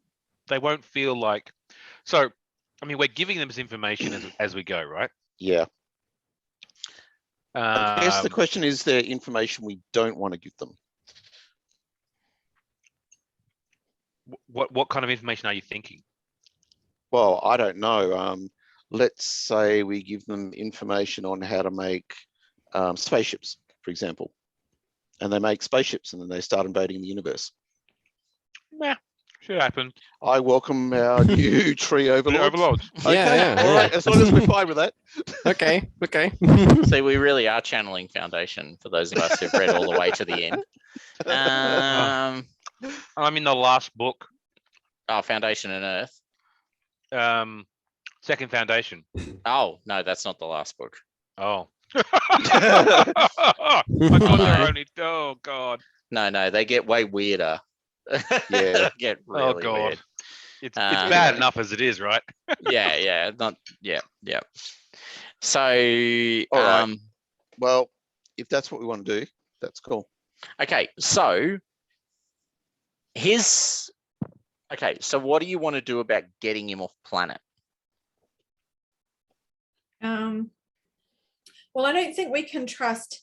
won't feel like. So, I mean, we're giving them this information as we go, right? Yeah. I guess the Um, question is there information we don't want to give them? what kind of information are you thinking? Well, I don't know. Let's say we give them information on how to make spaceships, for example, and they make spaceships and then they start invading the universe. Nah, should happen. I welcome our new tree overlords. Overlords. Okay, Yeah, all right, as long as we're fine with that. Okay. See, we really are channeling Foundation for those of us who've read all the way to the end. I'm in the last book. Oh, Foundation and Earth. Second Foundation. Oh, no, that's not the last book. Oh. I thought there were only. Oh God. No, they get way weirder. Yeah. They get really Oh God. weird. It's bad enough as it is, right? Yeah. So, All right. Well, if that's what we want to do, that's cool. okay, so so what do you want to do about getting him off planet? Well, I don't think we can trust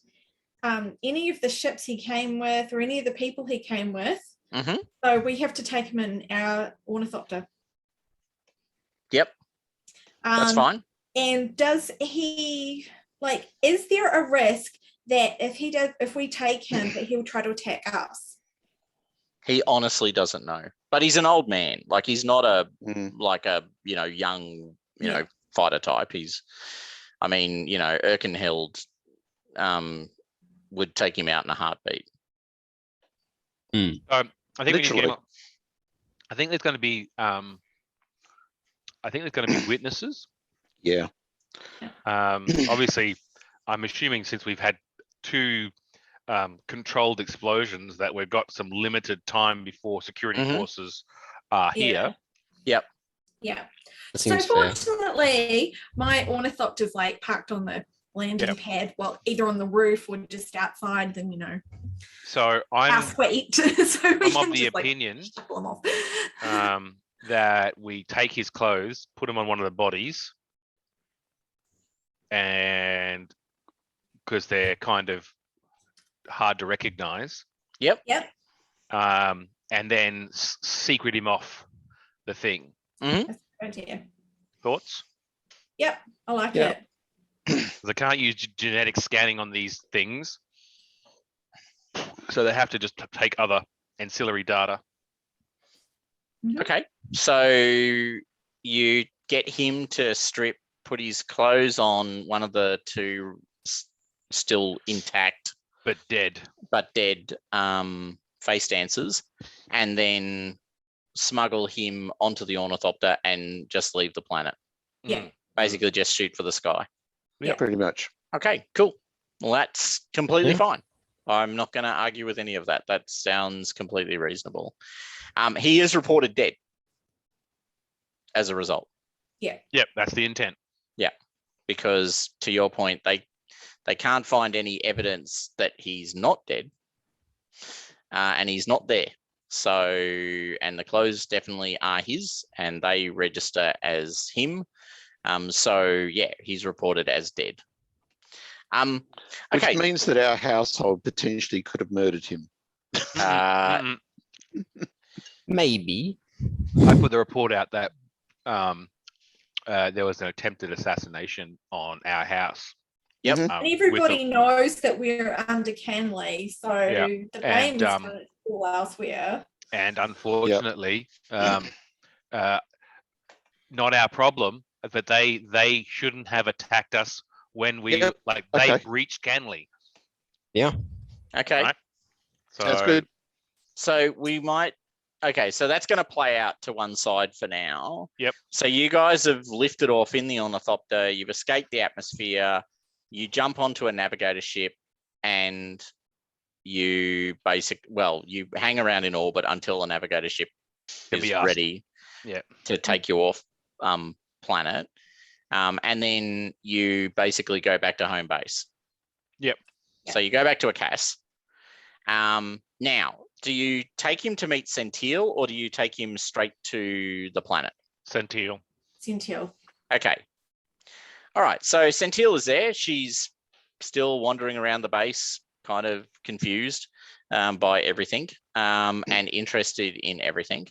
any of the ships he came with or any of the people he came with. Mm-hmm. So we have to take him in our ornithopter. Yep, that's fine. And does he, like, is there a risk that if we take him, that he will try to attack us? He honestly doesn't know, but he's an old man. Like, he's not like a young fighter type. Erkenhild would take him out in a heartbeat. I think we need to get Literally. him. I think there's going to be. I think there's going to be witnesses. Yeah. Obviously, I'm assuming since we've had two controlled explosions that we've got some limited time before security forces are here. Yep. Yeah. That So seems fair. fortunately, my ornithopter's like parked on the landing pad, well, either on the roof or just outside. Then So our I'm suite. So we of can the just, opinion shuffle them off. that we take his clothes, put him on one of the bodies, and because they're kind of hard to recognize. Yep. And then secret him off the thing. Mm-hmm. That's a good idea. Thoughts? Yep, I like Yeah. it. 'Cause I can't use genetic scanning on these things, so they have to just take other ancillary data. Okay, so you get him to put his clothes on one of the two still intact But dead. face dancers, and then smuggle him onto the ornithopter and just leave the planet. Yeah. Basically just shoot for the sky. Yeah, pretty much. Okay, cool. Well, that's completely fine. I'm not going to argue with any of that. That sounds completely reasonable. He is reported dead as a result. Yep, that's the intent. Yeah, because to your point, they can't find any evidence that he's not dead, and he's not there. So, and the clothes definitely are his, and they register as him. So yeah, he's reported as dead. Which Okay. means that our household potentially could have murdered him. Maybe. I put the report out that there was an attempted assassination on our house. Yep. Mhm. And everybody knows that we're under Canley, so the blame is going to fall elsewhere. And unfortunately, not our problem, but they shouldn't have attacked us when we they breached Canley. Yeah. Okay. Right? So That's good. So we might. Okay, so that's going to play out to one side for now. Yep. So you guys have lifted off in the ornithopter. You've escaped the atmosphere. You jump onto a navigator ship, and you you hang around in orbit until a navigator ship Can is be asked. ready Yeah. to take you off planet. And then you basically go back to home base. Yep. So you go back to a CAS. Now, do you take him to meet Centil or do you take him straight to the planet? Centil. Centil. Okay. All right. So Centil is there. She's still wandering around the base, kind of confused by everything and interested in everything.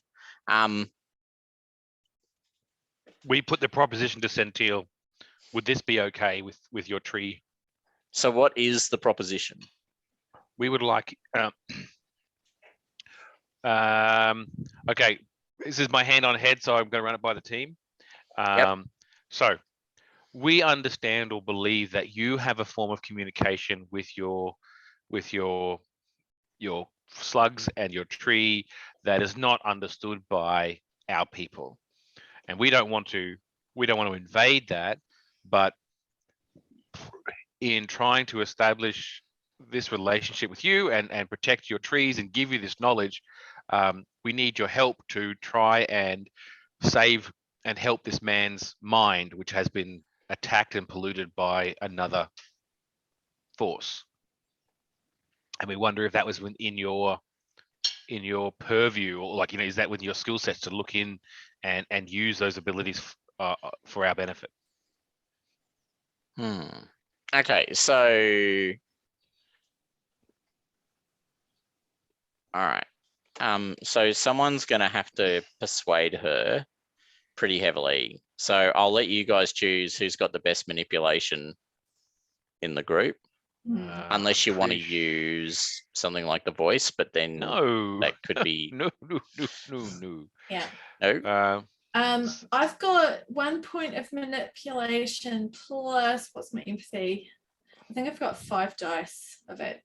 We put the proposition to Centil. Would this be okay with your tree? So what is the proposition? We would like. Okay, this is my hand on head, so I'm going to run it by the team. So we understand or believe that you have a form of communication with your slugs and your tree that is not understood by our people, and we don't want to invade that, but in trying to establish this relationship with you and protect your trees and give you this knowledge, we need your help to try and save and help this man's mind, which has been attacked and polluted by another force. And we wonder if that was in your purview, or like, is that within your skill sets to look in and use those abilities for our benefit? Okay, so all right. So someone's gonna have to persuade her pretty heavily. So I'll let you guys choose who's got the best manipulation in the group. Unless you want to use something like the voice, but then no, that could be no. Yeah. No. I've got 1 point of manipulation plus what's my empathy? I think I've got 5 dice of it,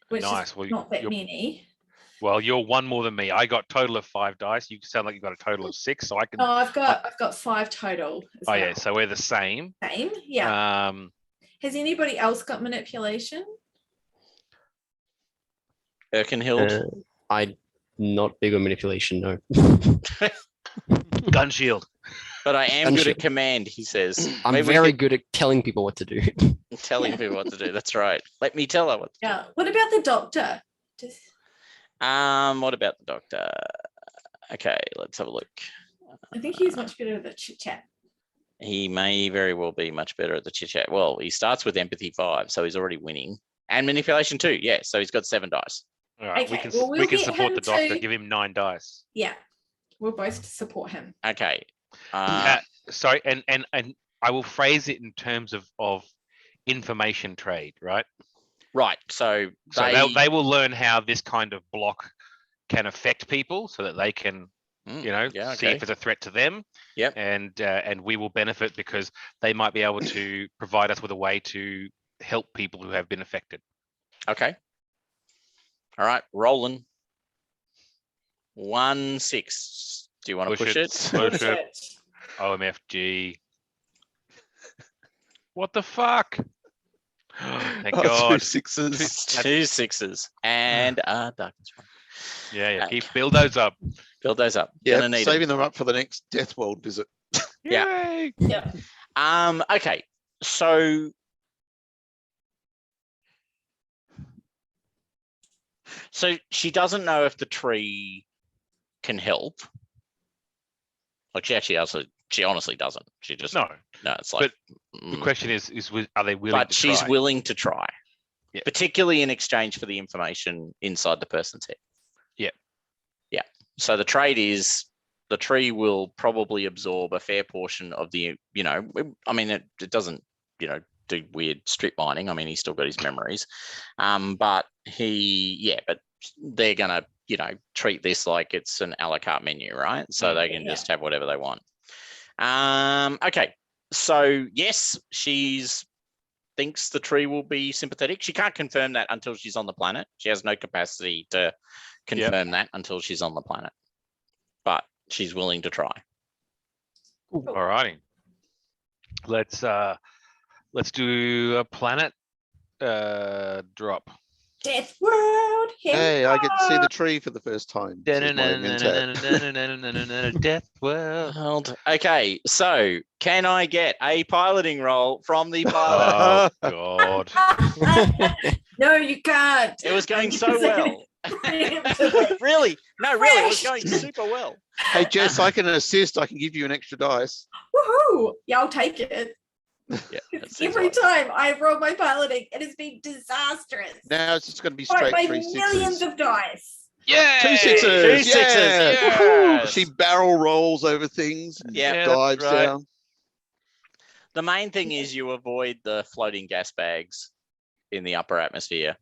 which Nice. is Well, not that many. Well, you're one more than me. I got total of 5 dice. You sound like you got a total of 6, so I can. Oh, I've got 5 total. Oh yeah, so we're the same. Same, yeah. Has anybody else got manipulation? Erkenhild? I'm not big on manipulation, no. Gun shield. But I am Gun good shield. at command, he says. I'm Maybe we very could- good at telling people what to do. telling people what to do. That's right. Let me tell her what to Yeah. What about the doctor? do. What about the doctor? Okay, let's have a look. I think he's much better at the chit chat. He may very well be much better at the chit chat. Well, he starts with empathy 5, so he's already winning. And manipulation 2, yeah. So he's got 7 dice. All right, Okay, we can get support him the doctor. to- Give him 9 dice. Yeah. We'll both support him. Okay. Sorry, and I will phrase it in terms of information trade, right? Right. So they will learn how this kind of block can affect people, so that they can, see if it's a threat to them. Yep. And we will benefit because they might be able to provide us with a way to help people who have been affected. Okay. All right, rolling. 1 6. Do you want to push it? Push it. OMFG. What the fuck? Thank God. 2 6s. 2 6s and darkness one. Yeah. Keep build those up. Build those up. Yeah, Gonna need saving them up for the next Death World visit. Yeah. Yay! Yeah. Okay. So she doesn't know if the tree can help. Like she honestly doesn't. She just No. It's like The question is are they willing but to she's try? willing to try. Yeah. Particularly in exchange for the information inside the person's head. Yeah. Yeah. So the trade is the tree will probably absorb a fair portion of the, it doesn't, do weird strip mining. I mean, he's still got his memories. But they're going to, treat this like it's an a la carte menu, right? So they can just have whatever they want. Okay. So yes, she's thinks the tree will be sympathetic. She can't confirm that until she's on the planet. She has no capacity to confirm that until she's on the planet. But she's willing to try. All righty. Let's do a planet drop. Death World. Here we Hey, I get to see go. the tree for the first time. says my Mentat. Death world. Okay, so can I get a piloting roll from the pilot? Oh God. No, you can't. It was going I'm so using well. him to the- Really? No, really, it was Crashed. going super well. Hey, Jess, I can assist. I can give you an extra dice. Woohoo! Yeah, I'll take it. Yeah, that seems Every like- time I've rolled my piloting, it has been disastrous. Now it's just going to be By straight 3 millions sixes. of dice. Yeah. 2 sixes. Two sixes, Yeah. yes. She barrel rolls over things and Yeah, that's dives right. down. The main thing is you avoid the floating gas bags in the upper atmosphere.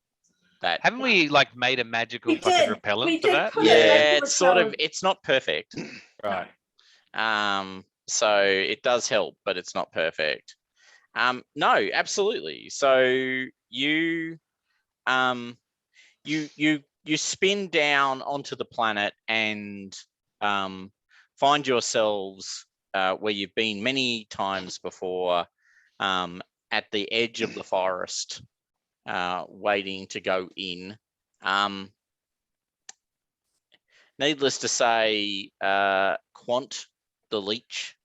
That Haven't we like made a magical We fucking did. repellent We for did that? put it yeah, into it's sort of repellent. it's not perfect. Right. So it does help, but it's not perfect. No, absolutely. So you you spin down onto the planet and find yourselves where you've been many times before, at the edge of the forest, waiting to go in. Needless to say, Quant, the leech,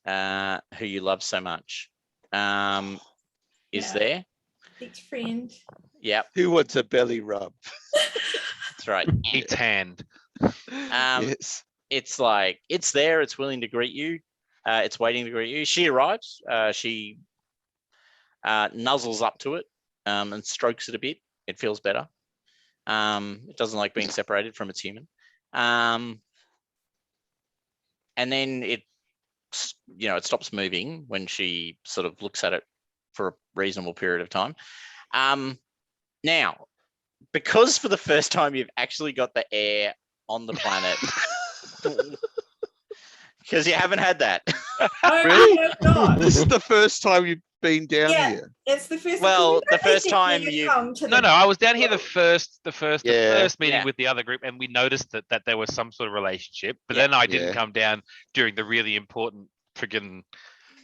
who you love so much, is Yeah. there. Big friend. Yep, Who wants a belly rub? that's right. Its hand. Yes. It's like it's there. It's willing to greet you. It's waiting to greet you. She arrives. She nuzzles up to it and strokes it a bit. It feels better. It doesn't like being separated from its human. And then it stops moving when she sort of looks at it for a reasonable period of time. Now, because for the first time you've actually got the air on the planet, because you haven't had that. No, Really? I have not. This is the first time you've been down Yeah. here. It's the first. Well, the I first think time when you- come to No, the- no, I was down here the first Yeah. meeting Yeah. with the other group, and we noticed that there was some sort of relationship. But Yeah. then I didn't Yeah. come down during the really important friggin'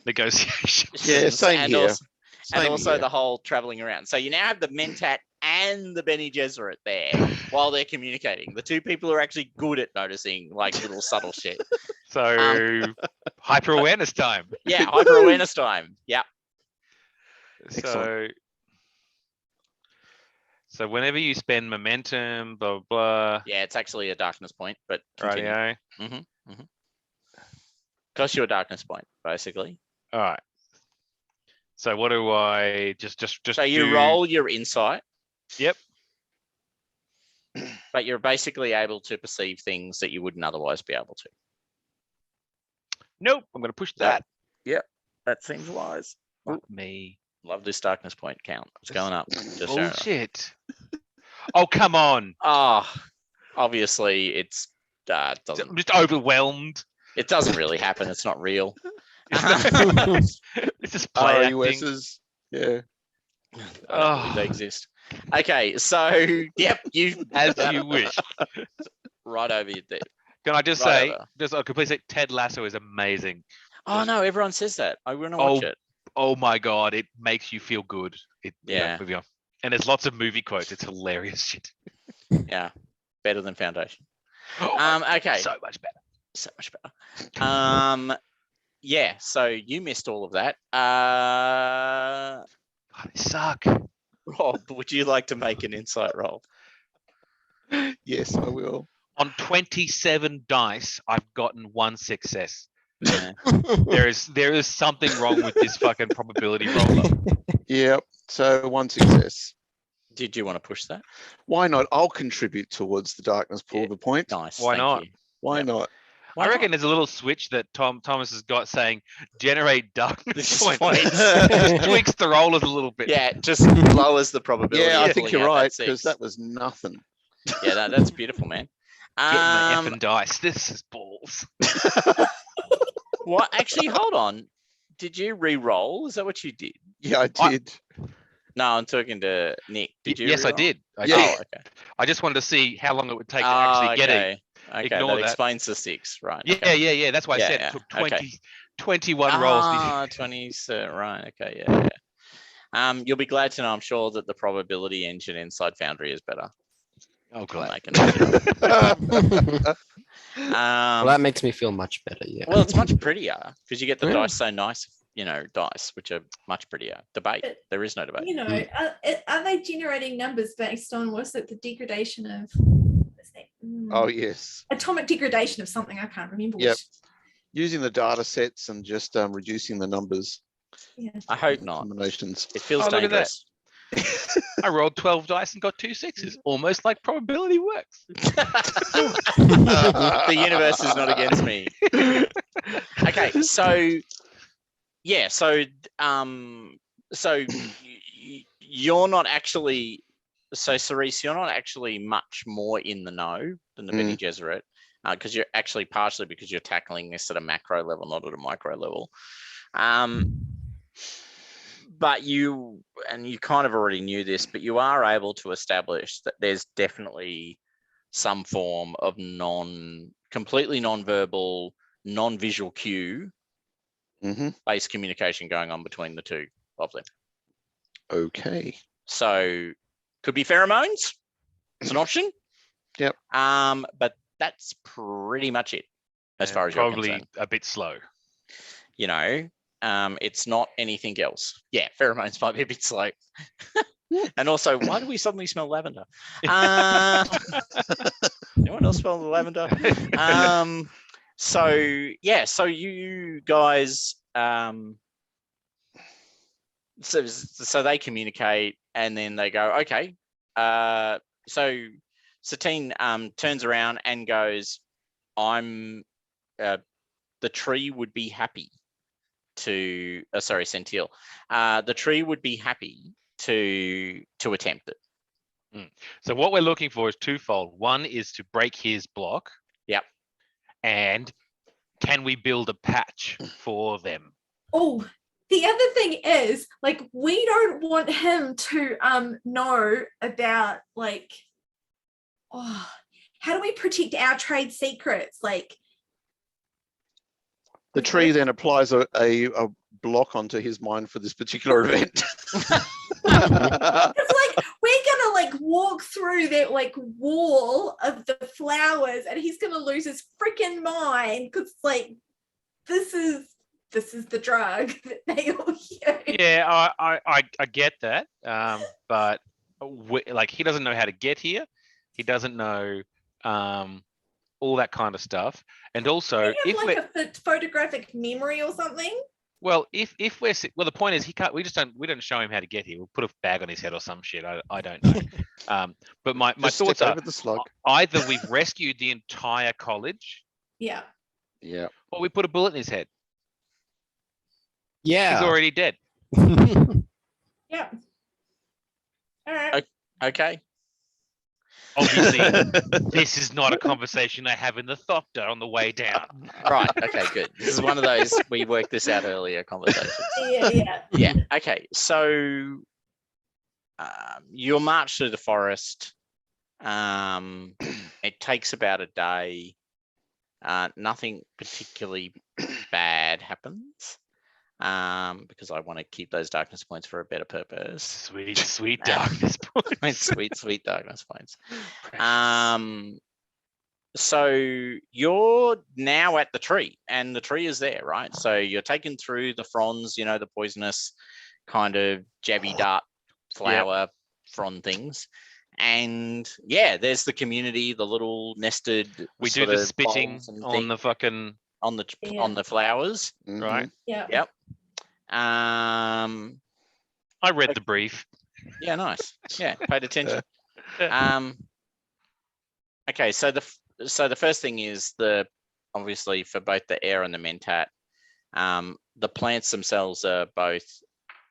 negotiations. Yeah, same and here. Also, and Same also here. the whole traveling around. So you now have the Mentat and the Bene Gesserit there while they're communicating. The two people are actually good at noticing like little subtle shit. So hyper awareness time. Yeah, hyper awareness time. Yeah. Excellent. So whenever you spend momentum, blah blah, blah Yeah, it's actually a darkness point, but continue. radio. Costs you a darkness point, basically. All right. So what do I just So you do- roll your insight. Yep. But you're basically able to perceive things that you wouldn't otherwise be able to. Nope. I'm gonna push that. That seems wise. Fuck me. Love this darkness point count. It's going up. Just so you know. Bullshit. Oh come on. Oh, obviously it's it I'm just overwhelmed. doesn't really happen. It's not real. It's just play acting. RUSs. Yeah. I don't believe they exist. Okay, so yep, you As you wish. right over you there. Can I just Right say, over. just a complete say, Ted Lasso is amazing. Oh no, everyone says that. I want to Oh, watch it. Oh my god, it makes you feel good. Yeah. Moving on. And there's lots of movie quotes. It's hilarious shit. Yeah, better than Foundation. Oh, Okay, so much better. so much better. Yeah. So you missed all of that. God, they suck. Rob, would you like to make an insight roll? Yes, I will. On 27 dice, I've gotten one success. Yeah. There is something wrong with this fucking probability roller. Yep. So one success. Did you want to push that? Why not? I'll contribute towards the darkness pool Yeah. of the point. Nice. Why thank not? you. Why Yep. not? Why I not? reckon there's a little switch that Thomas has got saying generate darkness This points. point. Just tweaks the rollers a little bit. Yeah, just lowers the probability. Yeah, I of think pulling you're out right that because six. that was nothing. Yeah, that's beautiful, man. Get my effing dice. This is balls. What? Actually, hold on. Did you re-roll? Is that what you did? Yeah, I I- did. No, I'm talking to Nick. Did you? Yes, I re-roll? did. I Yeah. did. Oh, okay. I just wanted to see how long it would take to actually get it. okay. Okay, Ignore that that. explains the six, right? Yeah, okay. yeah. That's why I Yeah, said yeah, it took okay. 21 rolls. Ah, 20. Right. Okay. Yeah. You'll be glad to know, I'm sure, that the probability engine inside Foundry is better. Oh, I'll glad. make a note of it. Well, that makes me feel much better. Yeah. Well, it's much prettier because you get the Yeah. dice so nice, dice, which are much prettier. Debate. But, There is no debate. Are they generating numbers based on what's it? The degradation of what's that? Oh, yes. Atomic degradation of something. I can't remember. Yep. Which, Using the data sets and just reducing the numbers. yeah. I hope not. Combinations. It feels Oh, look at that. dangerous. I rolled 12 dice and got 2 6s. Almost like probability works. The universe is not against me. Okay, so yeah, so you're not actually, so Cerise, you're not actually much more in the know than the Bene Gesserit, because you're actually partially because you're tackling this at a macro level, not at a micro level. But you kind of already knew this, but you are able to establish that there's definitely some form of completely non-verbal, non-visual cue based communication going on between the two of them. Okay. So could be pheromones. It's an option. Yep. But that's pretty much it as far as you're probably concerned. a bit slow. It's not anything else. Yeah, pheromones might be a bit slow. And also, why do we suddenly smell lavender? Anyone else smell the lavender? So you guys, so they communicate, and then they go, okay. So Satine turns around and goes, the tree would be happy to, Centil, the tree would be happy to attempt it. So what we're looking for is twofold. One is to break his block. Yep. And can we build a patch for them? Oh, the other thing is, like, we don't want him to know about, like, how do we protect our trade secrets? Like, the tree then applies a block onto his mind for this particular event. it's like we're gonna like walk through that like wall of the flowers, and he's gonna lose his freaking mind because like this is the drug that they all use. Yeah, I get that, but like he doesn't know how to get here. He doesn't know all that kind of stuff, and also if like a photographic memory or something. Well, if we're the point is we don't show him how to get here. We'll put a bag on his head or some shit. I don't know. But my thoughts are the slug. Either we've rescued the entire college, yeah, or we put a bullet in his head. Yeah. He's already dead. yeah. All right. Okay. Obviously, this is not a conversation I have in the thopter on the way down. Right. Okay, good. This is one of those we worked this out earlier conversations. Yeah. Okay. So you'll march through the forest. It takes about a day. Nothing particularly bad happens. Because I want to keep those darkness points for a better purpose. Sweet darkness points. sweet darkness points. So you're now at the tree, and the tree is there, right? So you're taken through the fronds, the poisonous kind of jabby dart flower frond things. And yeah, there's the community, the little nested. We do the spitting on the fucking on the flowers, right? Yeah. Yep. I read the brief. Yeah, nice. Yeah, paid attention. Okay, so the first thing is obviously for both the air and the mentat, the plants themselves are both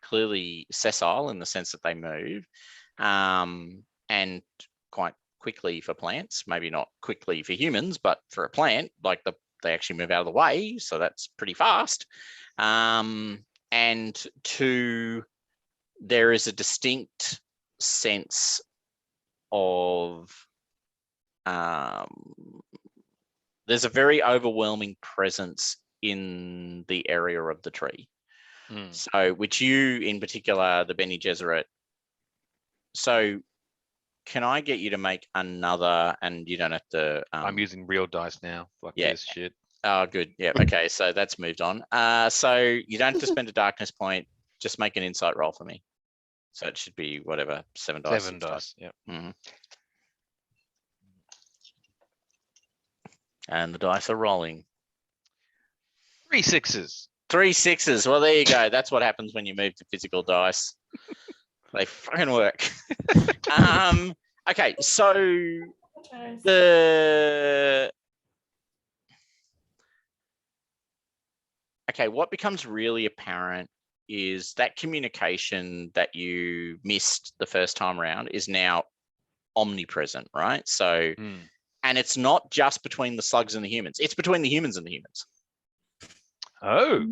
clearly sessile in the sense that they move, and quite quickly for plants. Maybe not quickly for humans, but for a plant, like they actually move out of the way, so that's pretty fast. And two, there is a distinct sense of there's a very overwhelming presence in the area of the tree. So, which you in particular, the Bene Gesserit. So, can I get you to make another, and you don't have to. I'm using real dice now. Fuck this shit. Oh, good. Yeah. Okay. So that's moved on. So you don't have to spend a darkness point. Just make an insight roll for me. So it should be whatever, 7 dice. 7 dice. Yeah. And the dice are rolling. 3 6s. 3 6s. Well, there you go. That's what happens when you move to physical dice. They fucking work. Okay. So what becomes really apparent is that communication that you missed the first time around is now omnipresent, right? So, and it's not just between the slugs and the humans, it's between the humans and the humans. Oh.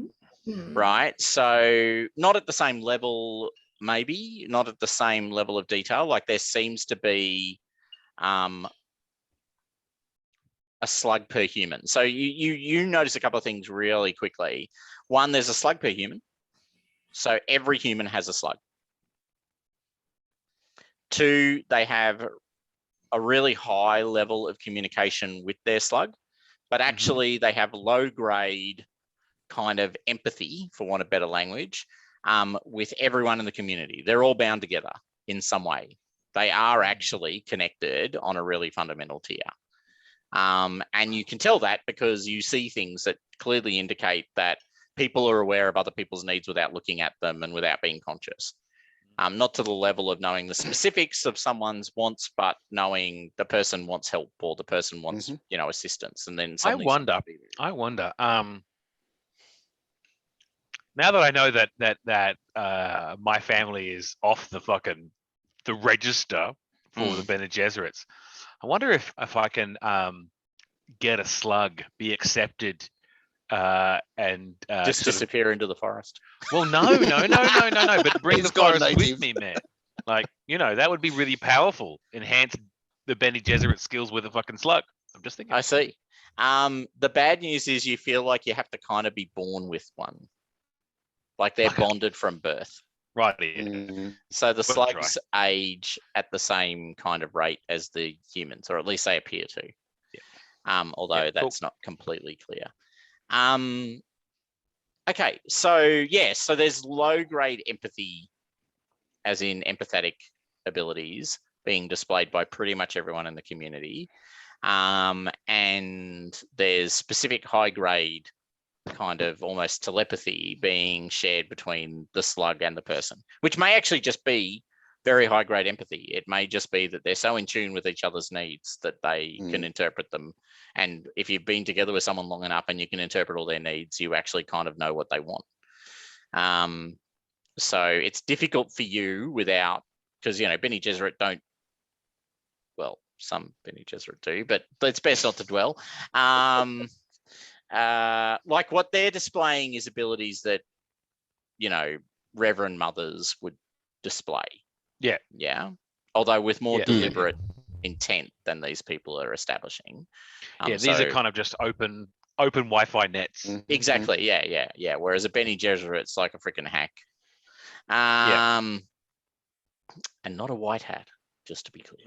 Right. So not at the same level, maybe not at the same level of detail. Like there seems to be a slug per human. So you notice a couple of things really quickly. One, there's a slug per human. So every human has a slug. 2, they have a really high level of communication with their slug, but actually they have low grade kind of empathy, for want of better language, with everyone in the community. They're all bound together in some way. They are actually connected on a really fundamental tier. And you can tell that because you see things that clearly indicate that people are aware of other people's needs without looking at them and without being conscious. Not to the level of knowing the specifics of someone's wants, but knowing the person wants help or the person wants, assistance. And then I wonder. Now that I know that my family is off the register for the Bene Gesserits, I wonder if I can get a slug, be accepted, and just disappear into the forest. Well, no, but bring the forest with me, man. Like, that would be really powerful. Enhance the Bene Gesserit skills with a fucking slug. I'm just thinking. I see. The bad news is you feel like you have to kind of be born with one. Like they're bonded from birth. Right. So the slugs age at the same kind of rate as the humans, or at least they appear to. Although that's not completely clear. Okay, so so there's low grade empathy, as in empathetic abilities, being displayed by pretty much everyone in the community. And there's specific high grade kind of almost telepathy being shared between the slug and the person, which may actually just be very high grade empathy. It may just be that they're so in tune with each other's needs that they can interpret them. And if you've been together with someone long enough and you can interpret all their needs, you actually kind of know what they want. So it's difficult for you without, because, Bene Gesserit don't, well, some Bene Gesserit do, but it's best not to dwell. Like what they're displaying is abilities that, Reverend Mothers would display. Yeah. Although with more deliberate intent than these people are establishing. These are kind of just open Wi-Fi nets. Exactly. Yeah. Whereas a Bene Gesserit's like a freaking hack. And not a white hat, just to be clear.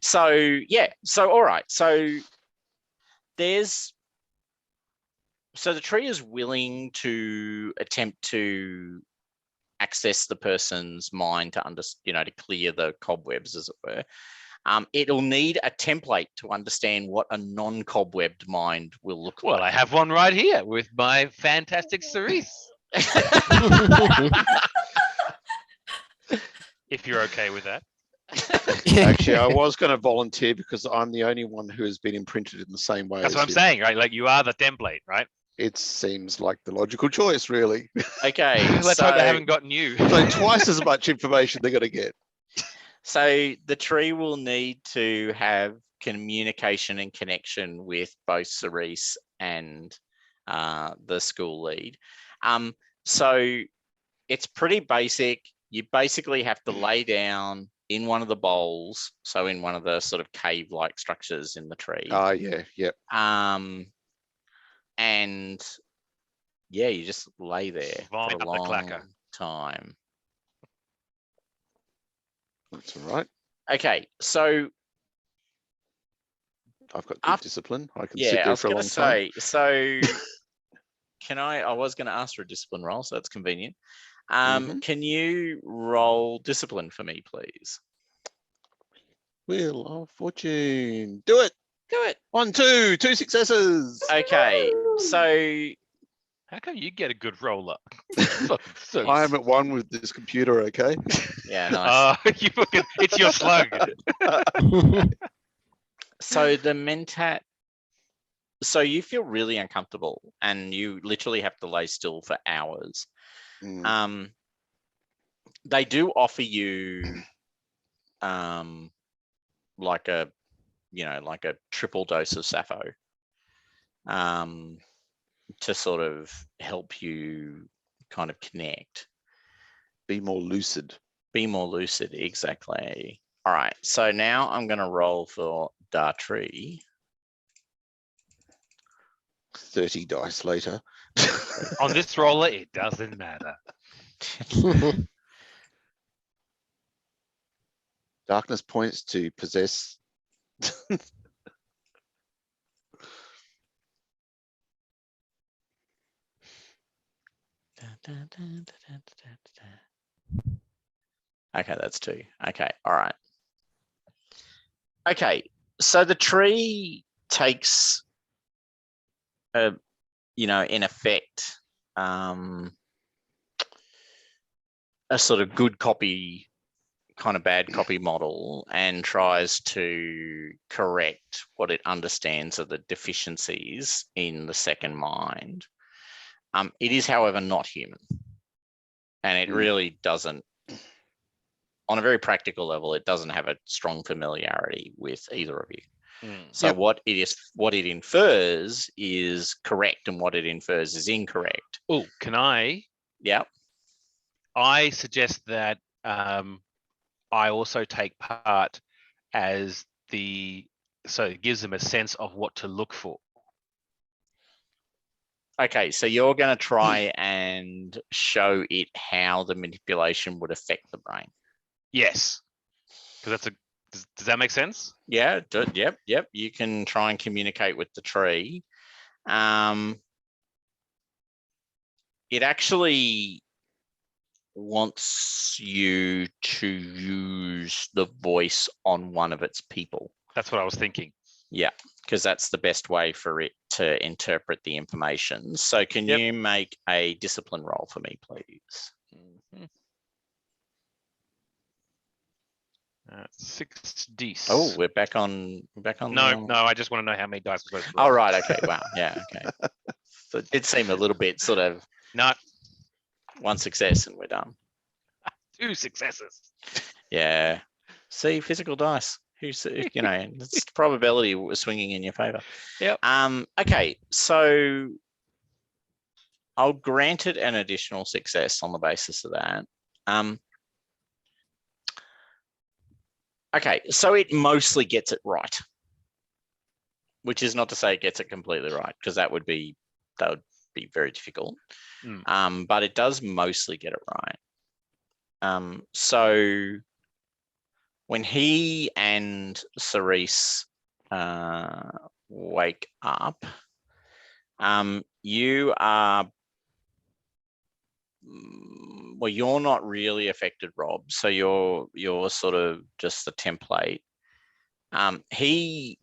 So all right. So the tree is willing to attempt to access the person's mind to to clear the cobwebs, as it were. It'll need a template to understand what a non-cobwebbed mind will look like. Well, I have one right here with my fantastic cerise. If you're okay with that. Actually, I was going to volunteer because I'm the only one who has been imprinted in the same way. That's what I'm saying, right? Like you are the template, right? It seems like the logical choice, really. Okay. Let's hope they haven't gotten you. So twice as much information they're going to get. So the tree will need to have communication and connection with both Cerise and the school lead. So it's pretty basic. You basically have to lay down in one of the bowls, so in one of the sort of cave-like structures in the tree. Yeah. And yeah, you just lay there Vomit for a up the clacker. long time. That's all right. Okay, so I've got good discipline. I can sit yeah, I there was for a going long to time. say, so I was going to ask for a discipline roll, so that's convenient. Can you roll discipline for me, please? Wheel of Fortune. Do it. Do it. 1, 2 successes. Okay, so How come you get a good roller? I am at 1 with this computer, okay? yeah, nice. It's your slug. So the Mentat, so you feel really uncomfortable and you literally have to lay still for hours. Mm. They do offer you like a triple dose of Sapho to sort of help you kind of connect. Be more lucid. Be more lucid, exactly. All right, so now I'm going to roll for Dartree. 30 dice later. On this roller, it doesn't matter. Darkness points to possess. Okay, that's 2. Okay, all right. Okay, so the tree takes in effect, a sort of good copy, kind of bad copy model and tries to correct what it understands are the deficiencies in the second mind. It is, however, not human. And it really doesn't, on a very practical level, it doesn't have a strong familiarity with either of you. So what it infers is correct and what it infers is incorrect. Oh, can I? Yeah. I suggest that I also take part so it gives them a sense of what to look for. Okay, so you're going to try and show it how the manipulation would affect the brain. Yes, because does that make sense? Yeah, yep. You can try and communicate with the tree. It actually wants you to use the voice on one of its people. That's what I was thinking. Yeah, because that's the best way for it to interpret the information. So can you make a discipline roll for me, please? 6d. Oh, we're back on. No, I just want to know how many dice we're supposed to roll. roll. Oh, right. Okay. Wow. Yeah. Okay. So it did seem a little bit sort of. No. 1 success and we're done. 2 successes. Yeah. See, physical dice. It's probability was swinging in your favor. Yep. Okay. So I'll grant it an additional success on the basis of that. Okay, so it mostly gets it right, which is not to say it gets it completely right, because that would be very difficult. But it does mostly get it right. So when he and Cerise wake up, you are. Well, you're not really affected, Rob. So you're sort of just the template. He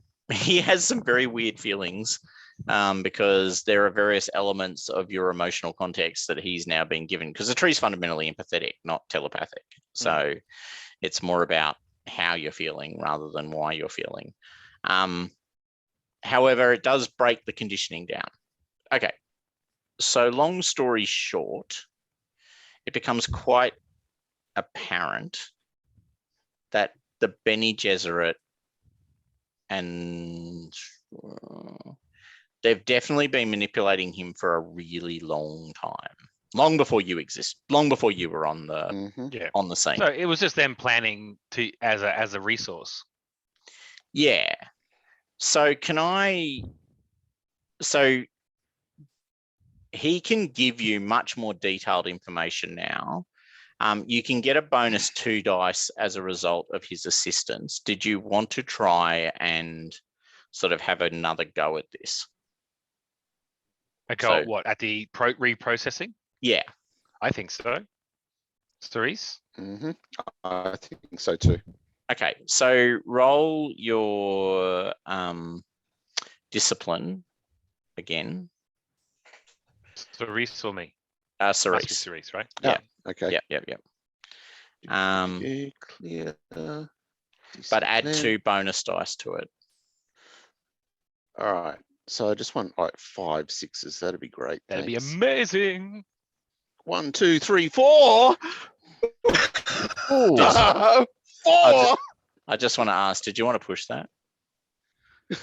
has some very weird feelings because there are various elements of your emotional context that he's now been given, because the tree's fundamentally empathetic, not telepathic. So it's more about how you're feeling rather than why you're feeling. However, it does break the conditioning down. Okay. So long story short, it becomes quite apparent that the Bene Gesserit and they've definitely been manipulating him for a really long time, long before you exist, long before you were on the on the scene. So it was just them planning to as a resource. Yeah. So he can give you much more detailed information now. You can get a bonus 2 dice as a result of his assistance. Did you want to try and sort of have another go at this? A go at what? At the reprocessing? Yeah. I think so. Cerise? I think so too. Okay, so roll your discipline again. Cerise or me? Cerise. Must be Cerise, right? Yeah. Okay. Yep. Clear. But add 2 bonus dice to it. All right. So I just want like 5 6s. That'd be great. That'd be Thanks. amazing. 1, 2, 3, 4. Ooh. 4. I just want to ask, did you want to push that?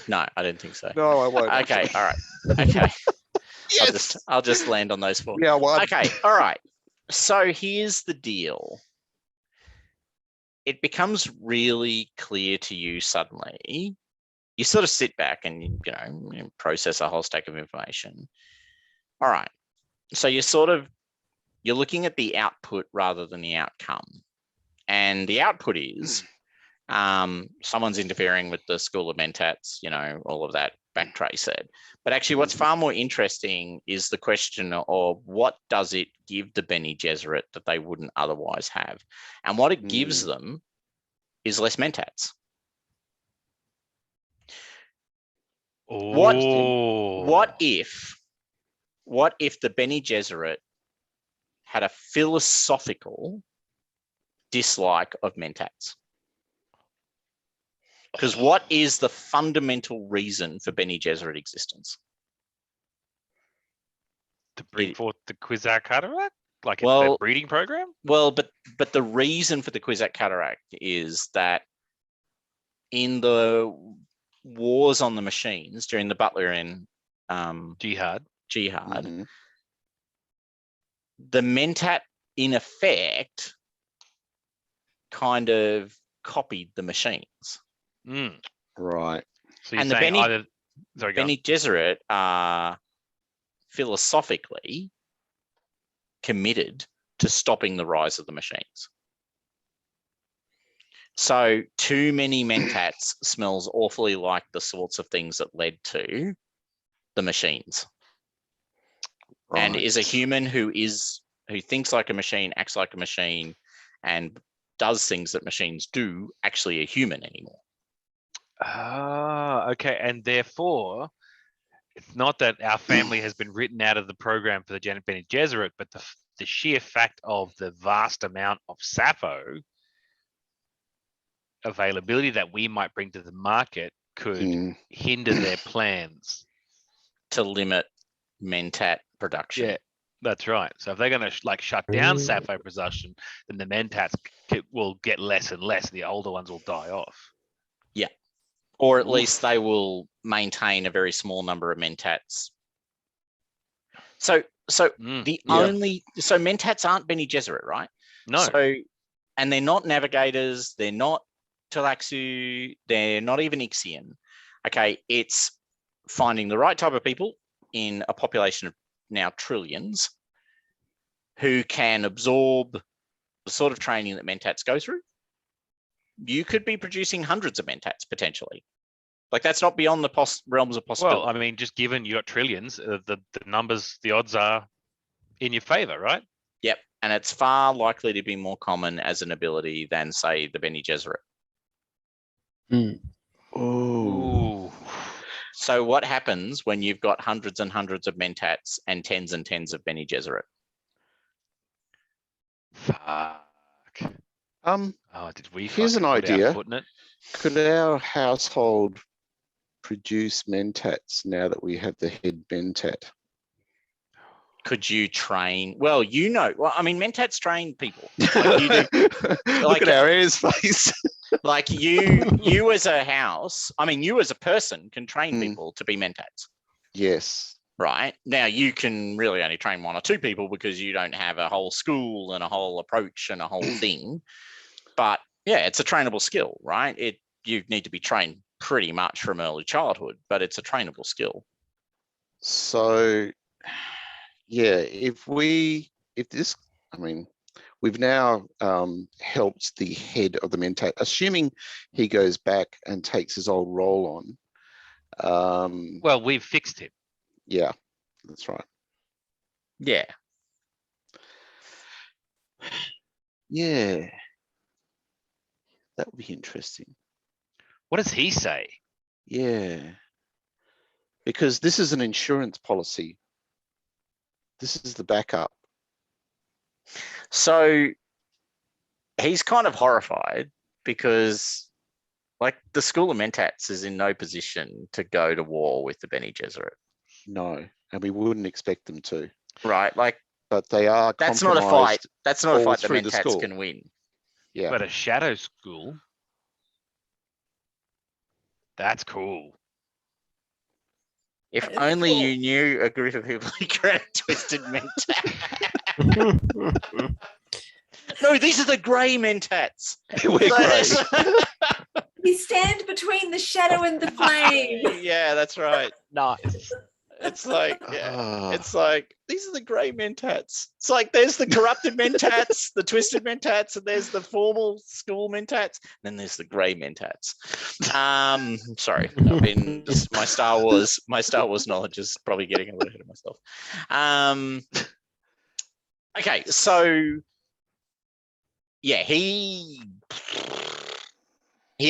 No, I didn't think so. No, I won't. Okay, actually. all right. Okay. Yes. I'll just land on those 4. Yeah, one. Okay, all right. So here's the deal. It becomes really clear to you suddenly. You sort of sit back and you process a whole stack of information. All right. So you're looking at the output rather than the outcome. And the output is someone's interfering with the School of Mentats, all of that Backtrace said. But actually what's far more interesting is the question of what does it give the Bene Gesserit that they wouldn't otherwise have? And what it gives them is less Mentats. What if the Bene Gesserit had a philosophical dislike of Mentats? Because what is the fundamental reason for Bene Gesserit existence? To bring forth the Kwisatz Haderach? Like it's their breeding program? Well, but the reason for the Kwisatz Haderach is that in the wars on the machines during the Butlerian Jihad, the Mentat in effect kind of copied the machines. Right. So you're and the saying Bene Gesserit are philosophically committed to stopping the rise of the machines. So too many Mentats smells awfully like the sorts of things that led to the machines. Right. And is a human who thinks like a machine, acts like a machine, and does things that machines do actually a human anymore? Okay. And therefore, it's not that our family has been written out of the program for the Bene Gesserit, but the sheer fact of the vast amount of Sapho availability that we might bring to the market could hinder their plans to limit Mentat production. Yeah, that's right. So if they're going to shut down Sapho production, then the Mentats will get less and less. The older ones will die off. Yeah. Or at least they will maintain a very small number of Mentats. So Mentats aren't Bene Gesserit, right? No. And they're not navigators, they're not Talaxu, they're not even Ixian. Okay, it's finding the right type of people in a population of now trillions who can absorb the sort of training that Mentats go through. You could be producing hundreds of Mentats potentially. Like that's not beyond the realms of possibility. Well, I mean, just given you got trillions, the numbers, the odds are in your favor, right? Yep. And it's far likely to be more common as an ability than, say, the Bene Gesserit. Oh. So what happens when you've got hundreds and hundreds of Mentats and tens of Bene Gesserit? Fuck. Did we here's an idea. Could our household produce Mentats now that we have the head Mentat? Could you train? Well, I mean, Mentats train people. Like you do. Look at our ears face. Like you as a house, I mean, you as a person can train people to be Mentats. Yes. Right. Now you can really only train 1 or 2 people because you don't have a whole school and a whole approach and a whole thing. But yeah, it's a trainable skill, right? You need to be trained pretty much from early childhood, but it's a trainable skill. So Yeah, if this, I mean, we've now helped the head of the Mentat, assuming he goes back and takes his old role on. Well, we've fixed him. Yeah, that's right. Yeah. Yeah, that would be interesting. What does he say? Yeah, because this is an insurance policy. This is the backup. So he's kind of horrified because, like, the School of Mentats is in no position to go to war with the Bene Gesserit. No, and we wouldn't expect them to. Right? Like, but they are. That's not a fight. That's not a fight the through the Mentats school. can win. Yeah, But a shadow school. That's cool. If That is only cool. you knew a group of people who created Twisted Mentat. No, these are the grey Mentats. we're great. You stand between the shadow and the flame. Yeah, that's right. Nice. It's like, yeah, it's like, these are the grey Mentats. It's like, there's the corrupted Mentats, the Twisted Mentats, and there's the formal school Mentats, and then there's the grey Mentats. Sorry, I've been just my Star Wars knowledge is probably getting a little ahead of myself. Okay, so yeah, he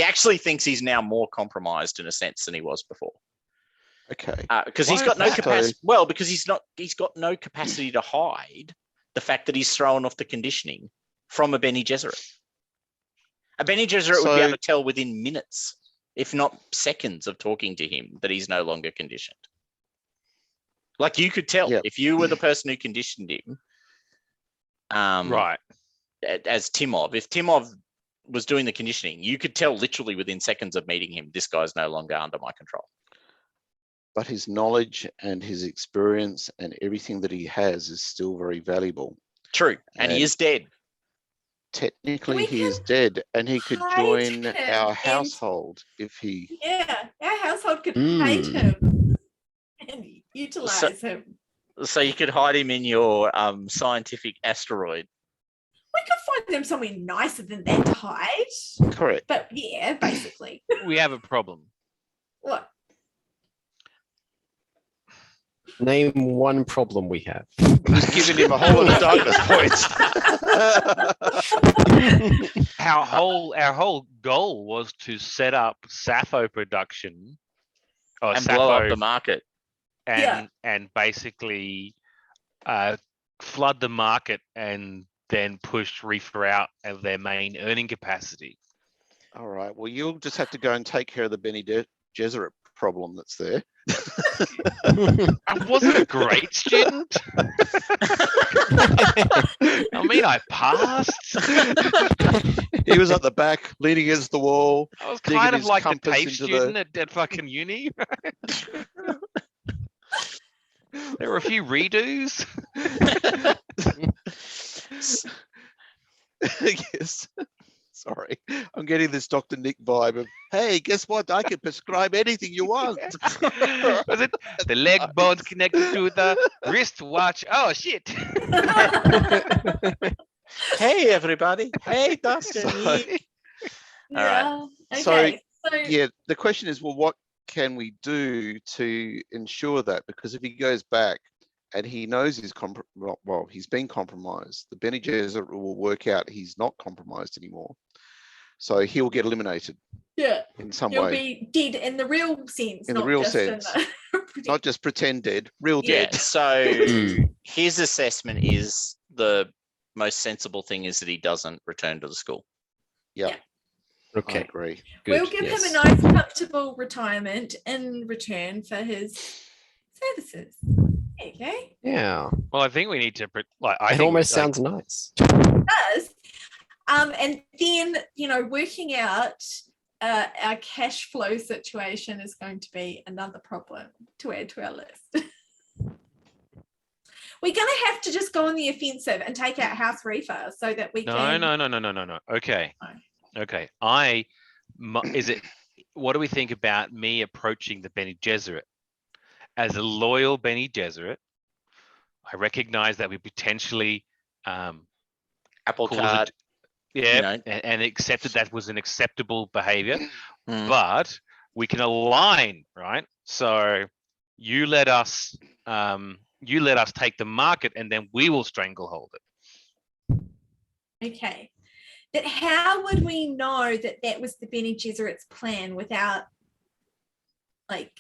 actually thinks he's now more compromised in a sense than he was before. Okay. Because he's got no capacity. Well, because he's got no capacity to hide the fact that he's thrown off the conditioning from a Bene Gesserit. A Bene Gesserit would be able to tell within minutes, if not seconds, of talking to him that he's no longer conditioned. Like, you could tell if you were the person who conditioned him. Right. As Timov, if Timov was doing the conditioning, you could tell literally within seconds of meeting him, this guy's no longer under my control. But his knowledge and his experience and everything that he has is still very valuable. True, and he is dead. Technically, he is dead, and he could join our household if he. Yeah, our household could hide him and utilize him. So you could hide him in your scientific asteroid. We could find him somewhere nicer than that to hide. Correct. But yeah, basically. We have a problem. What? Name one problem we have. He's giving him a whole lot of darkness points. Our whole goal was to set up Sapho production and blow up the market. And basically flood the market and then push Refa out of their main earning capacity. All right. Well, you'll just have to go and take care of the Bene Gesserit problem that's there. I wasn't a great student. I mean, I passed. He was at the back, leaning against the wall. I was kind of like the TAFE student at fucking uni. There were a few redos. Yes. Sorry, I'm getting this Dr. Nick vibe of, hey, guess what? I can prescribe anything you want. Was it the leg bones connected to the wristwatch? Oh, shit. Hey, everybody. Hey, Dr. Nick. All right. Okay. So yeah, the question is, well, what can we do to ensure that? Because if he goes back and he knows he's he's been compromised, the Bene Gesserit will work out he's not compromised anymore. So he'll get eliminated. Yeah. In some He'll way. be dead in the real sense. In the real sense. Not just pretend dead, real dead. Yeah, so his assessment is the most sensible thing is that he doesn't return to the school. Yeah. Okay. I agree. Good, We'll give him a nice, comfortable retirement in return for his services. There you go. Yeah. Well, I think we need to It almost sounds nice. It does. And then, working out our cash flow situation is going to be another problem to add to our list. We're going to have to just go on the offensive and take out House Refa so that we can. No. Okay. No. Okay. What do we think about me approaching the Bene Gesserit? As a loyal Bene Gesserit, I recognize that we potentially Apple caused cart. yeah, know. and accepted that was an acceptable behavior, Mm. but we can align, right? So you let us take the market, and then we will stranglehold it. Okay. But how would we know that that was the Bene Gesserit's plan without, like,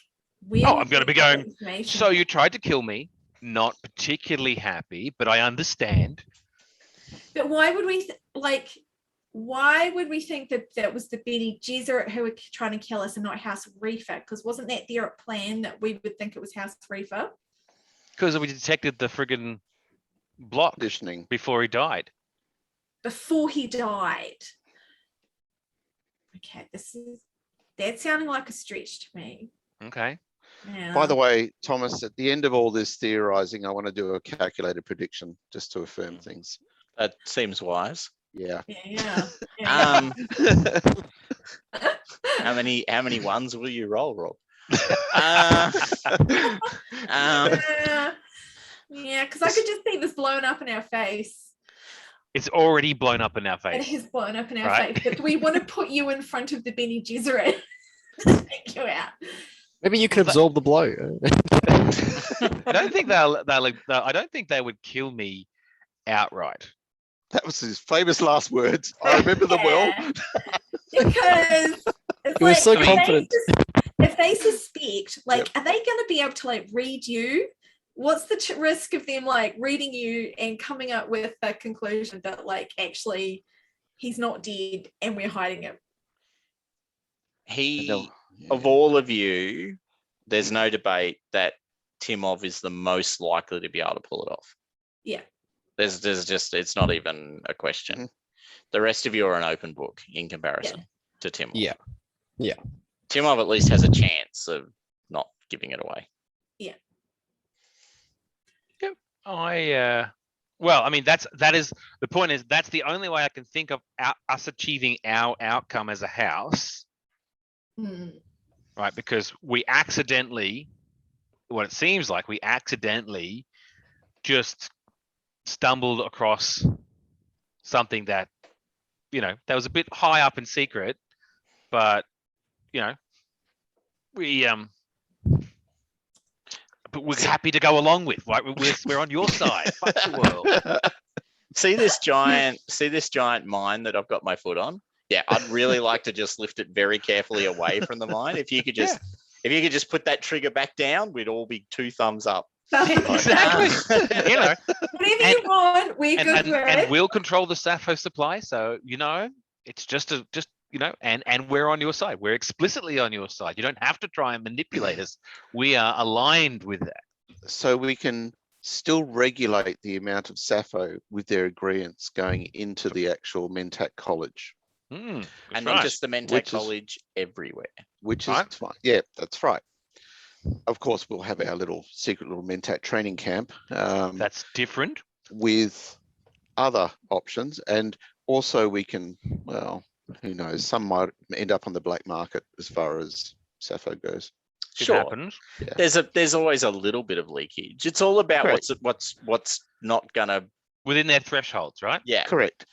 where Oh, would I'm going to we be get that going. information So from? you tried to kill me. Not particularly happy, but I understand. But why would we why would we think that that was the Bene Gesserit who were trying to kill us and not House Refa? Because wasn't that their plan that we would think it was House Refa? Because we detected the friggin' block Conditioning. before he died. Before he died. Okay, that's sounding like a stretch to me. Okay. Yeah. By the way, Thomas, at the end of all this theorizing, I want to do a calculated prediction just to affirm things. That seems wise. Yeah. Yeah. How many ones will you roll, Rob? Uh, yeah, because I could just see this blown up in our face. It's already blown up in our It face. has blown up in our Right. face. But do we want to put you in front of the Bene Gesserit to take you out? Maybe you can absorb the blow. I don't think I don't think they would kill me outright. That was his famous last words. I remember them well. Yeah. Because it's He was so if they confident. if they suspect, like, Yep. are they going to be able to, like, read you? What's the risk of them, like, reading you and coming up with a conclusion that, like, actually he's not dead and we're hiding him? Of all of you, there's no debate that Timov is the most likely to be able to pull it off. Yeah. There's just, it's not even a question. Mhm. The rest of you are an open book in comparison to Timov. Yeah. Yeah. Timov at least has a chance of not giving it away. Well, I mean, that is the point. Is that's the only way I can think of us achieving our outcome as a house, right? Because we accidentally, what it seems like, we accidentally just stumbled across something that, that was a bit high up in secret, but we but we're happy to go along with, right? We're on your side. Fuck the world. See this giant mine that I've got my foot on? Yeah, I'd really like to just lift it very carefully away from the mine. If you could just put that trigger back down, we'd all be 2 thumbs up. Exactly. Whatever you want, we're good with. And we'll control the Sapho supply. So, it's just and we're on your side. We're explicitly on your side. You don't have to try and manipulate us. We are aligned with that. So we can still regulate the amount of Sapho with their agreements going into the actual Mentat College. And not just the Mentat College, everywhere. Which is fine. Yeah, that's right. Of course, we'll have our secret little Mentat training camp. That's different. With other options. And also we can, well, who knows, some might end up on the black market as far as Sapho goes. Sure. Happens. Yeah. There's always a little bit of leakage. It's all about what's not gonna within their thresholds, right? Yeah. Correct.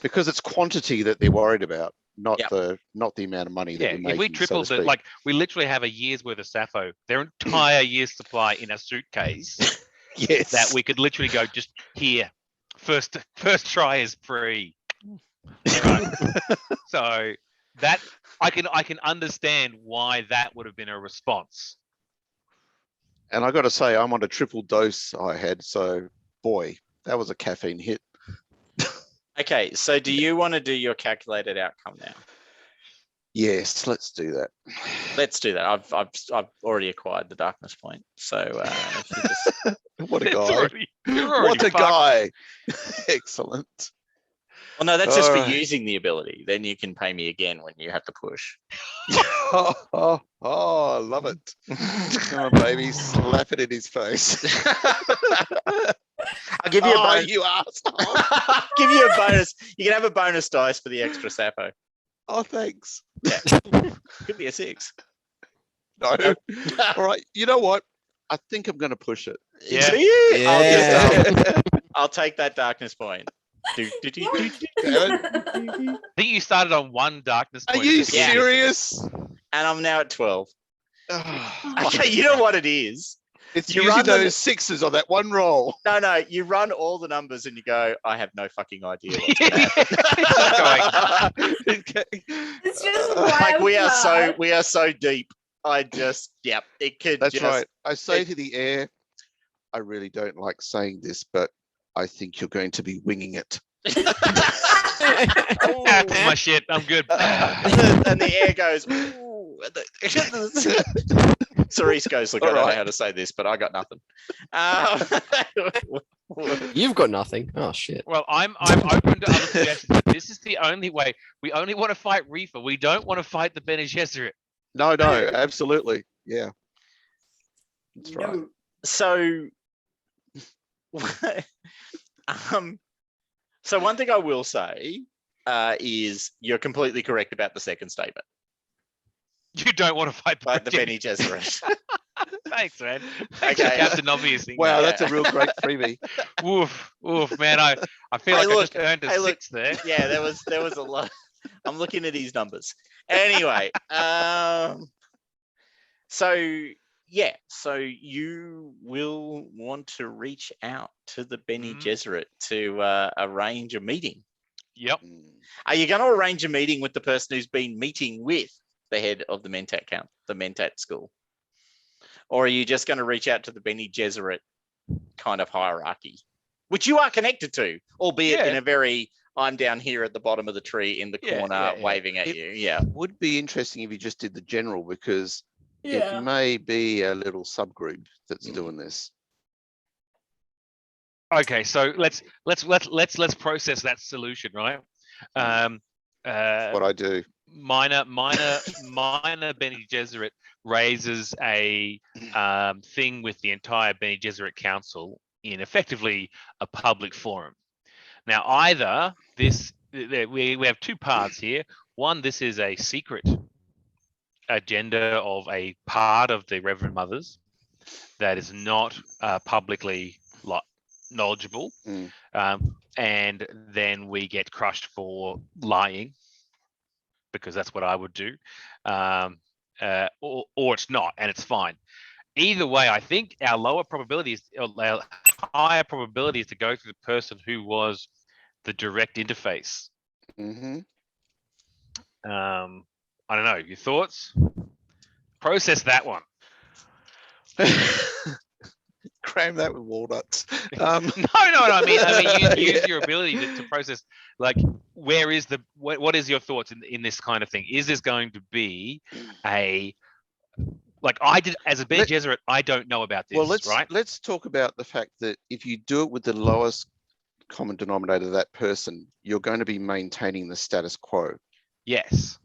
Because it's quantity that they're worried about, not the amount of money that we're making. If we triple so like we literally have a year's worth of Sapho, their entire year's supply in a suitcase. Yes. That we could literally go just here. First try is free. Right. So that I can understand why that would have been a response. And I got to say, I'm on a triple dose I had, so boy, that was a caffeine hit. Okay, so do you want to do your calculated outcome now? Yes, let's do that. Let's do that. I've already acquired the darkness point, so if you just... What a guy! You're already what a fucked. guy! Excellent. Well, no, that's just for using the ability. Then you can pay me again when you have to push. Oh, I love it. Come on, baby, slap it in his face. I'll give you a bonus. You asshole. I'll give you a bonus. You can have a bonus dice for the extra Sapho. Oh, thanks. Yeah. Could be a 6. No. All right. You know what? I think I'm going to push it. Yeah. Do you? Yeah. I'll take that darkness point. I think you started on 1 darkness Are point. you at the beginning. serious? And I'm now at 12. Oh, Okay, you know what it is? it's You using run them- those sixes on that one roll. No, you run all the numbers and you go, I have no fucking idea what's Yeah, going to happen. It's just Like we wild are so deep. It could That's just right. I say to the air, I really don't like saying this, but I think you're going to be winging it. That's my shit. I'm good. and the air goes, ooh. Cerise goes, look, I don't know Alright. how to say this, but I got nothing. You've got nothing. Oh shit. Well, I'm open to other suggestions, but this is the only way. We only want to fight Refa. We don't want to fight the Bene Gesserit. No, absolutely. Yeah. That's right. No. So, so one thing I will say is you're completely correct about the second statement, You don't want to fight the, like the Bene Gesserit. Thanks, man. Thanks Okay. for Captain Obvious thing. Wow, Yeah. that's a real great freebie. Woof, man. I feel Hey, like I look, just earned a hey, look. 6 there. Yeah, there was a lot. I'm looking at these numbers. Anyway, so you will want to reach out to the Bene Mhm. Gesserit to arrange a meeting. Yep. Are you going to arrange a meeting with the person who's been meeting with the head of the Mentat School? Or are you just going to reach out to the Bene Gesserit kind of hierarchy, which you are connected to, albeit Yeah. in a very, I'm down here at the bottom of the tree in the Yeah, corner yeah, yeah. waving at It- you. Yeah. Would be interesting if you just did the general, because Yeah. it may be a little subgroup that's Mm. doing this. Okay, so let's process that solution, right? What I do. Minor Bene Gesserit raises a thing with the entire Bene Gesserit Council in effectively a public forum. Now, either this, we have 2 paths here. One, this is a secret agenda of a part of the Reverend Mothers that is not publicly knowledgeable, Mm. and then we get crushed for lying, because that's what I would do, or it's not, and it's fine. Either way, I think our lower probability is, or our higher probability is to go to the person who was the direct interface. hmm I don't know. Your thoughts? Process that one. Cram that with walnuts. No. I mean, use your ability to process. Like, where is what is your thoughts in this kind of thing? Is this going to be a, like I did as a Bene Gesserit? I don't know about this. Well, right? let's talk about the fact that if you do it with the lowest common denominator of that person, you're going to be maintaining the status quo. Yes.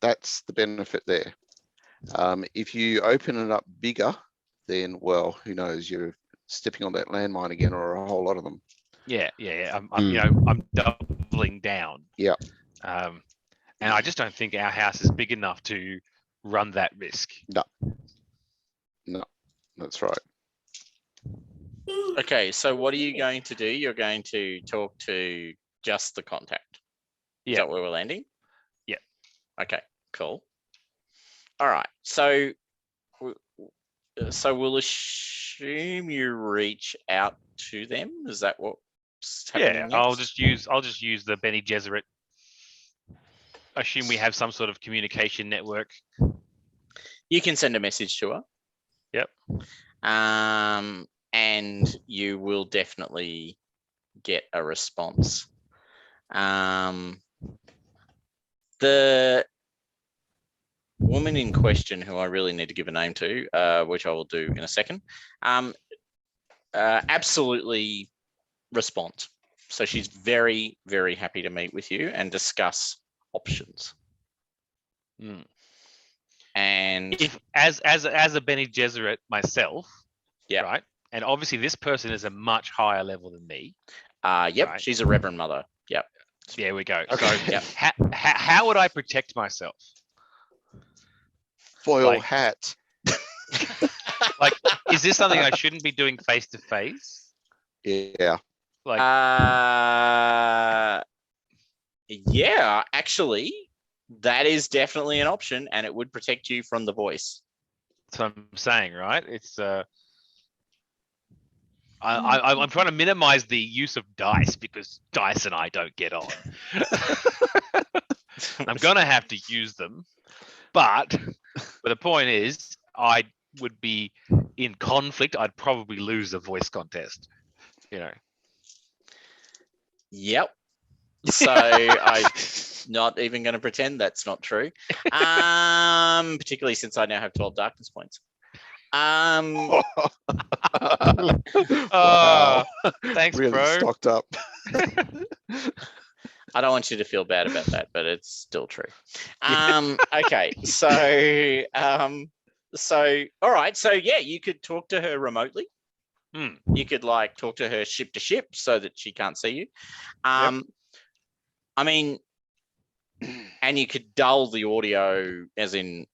That's the benefit there. If you open it up bigger, then, well, who knows? You're stepping on that landmine again, or a whole lot of them. Yeah. I'm doubling down. Yeah. And I just don't think our house is big enough to run that risk. No, that's right. Okay, so what are you going to do? You're going to talk to just the contact. Is Yeah. that where we're landing? Yeah. Okay, cool. All right, so we'll assume you reach out to them. Is that what's happening? Yeah. I'll next? just use the Bene Gesserit. Assume we have some sort of communication network. You can send a message to her. Yep. And you will definitely get a response. The woman in question, who I really need to give a name to, which I will do in a second, absolutely responds. So she's very, very happy to meet with you and discuss options. Mm. And If as a Bene Gesserit myself, Yeah. right, and obviously this person is a much higher level than me. yep, Right. she's a Reverend Mother. Yep. There we go. Okay, So yep. how would I protect myself? Foil Like- hat. Like, is this something I shouldn't be doing face to face? Yeah. Like, yeah, actually, that is definitely an option, and it would protect you from the voice. that's what I'm saying, right? It's I'm trying to minimize the use of dice because dice and I don't get on. I'm gonna have to use them, but the point is, I would be in conflict. I'd probably lose the voice contest. You know. Yep. So I'm not even going to pretend that's not true. Particularly since I now have 12 darkness points. Wow. Thanks, Really bro. stocked up. I don't want you to feel bad about that, but it's still true. Okay, so all right, so yeah, you could talk to her remotely. You could like talk to her ship to ship so that she can't see you. I mean, and you could dull the audio, as in,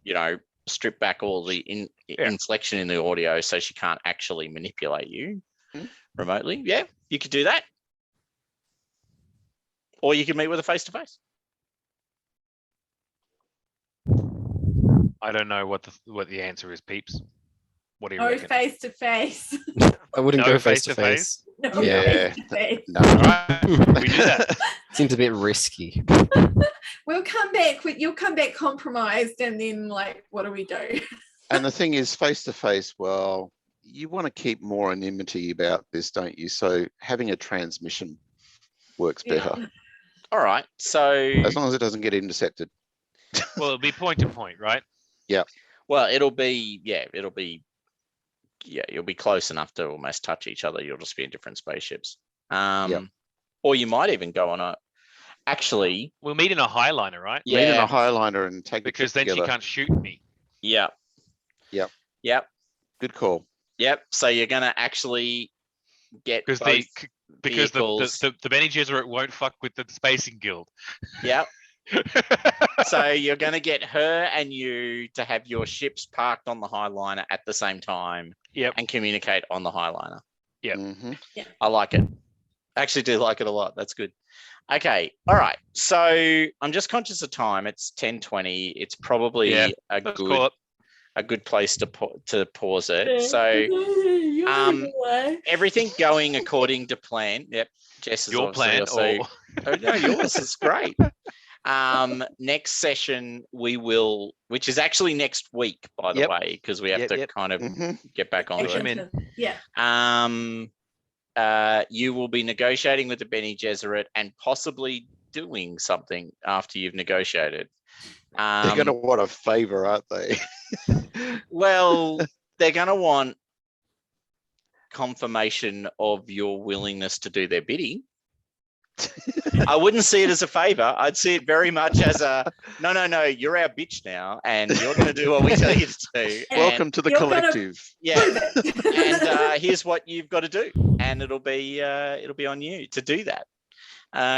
you know, strip back all the inflection in the audio so she can't actually manipulate you remotely. Yeah, you could do that. Or you could meet with her face to face. I don't know what the answer is, peeps. What do you No reckon? face to face. I wouldn't No go face to face-to-face? face. No Yeah. face to face. No. All right, we do that. Seems a bit risky. We'll come back. You'll come back compromised, and then like, what do we do? And the thing is, face to face, well, you want to keep more anonymity about this, don't you? So having a transmission works better, All right. So as long as it doesn't get intercepted. Well, it'll be point to point, right? well, you'll be close enough to almost touch each other. You'll just be in different spaceships. Or you might even go on a. Actually, We'll meet in a highliner, right? Meet in yeah, a highliner and take Because a then trip she together. can't shoot me. yeah, Yep. yep, Good call. yep. So you're gonna actually get Because both vehicles. the Bene Gesserit won't fuck with the Spacing Guild. Yep. So you're gonna get her and you to have your ships parked on the highliner at the same time. Yep. And communicate on the highliner. Yep. Mm-hmm. I like it. I actually do like it a lot. That's good. Okay. All right. So I'm just conscious of time. It's 10:20. It's probably Let's call it. a good place to pause it. So everything going according to plan. Yep. Jess is Your plan also. or Oh, no, yours is great. Next session we will, which is actually next week, by the Yep. way, because we have to kind of get back onto Push 'em it. in. Yeah. You will be negotiating with the Bene Gesserit and possibly doing something after you've negotiated. They're going to want a favor, aren't they? Well, they're going to want confirmation of your willingness to do their bidding. I wouldn't see it as a favor. I'd see it very much as a no, you're our bitch now, and you're going to do what we tell you to do. Welcome to the you're gonna- collective. Yeah, and here's what you've got to do, and it'll be on you to do that,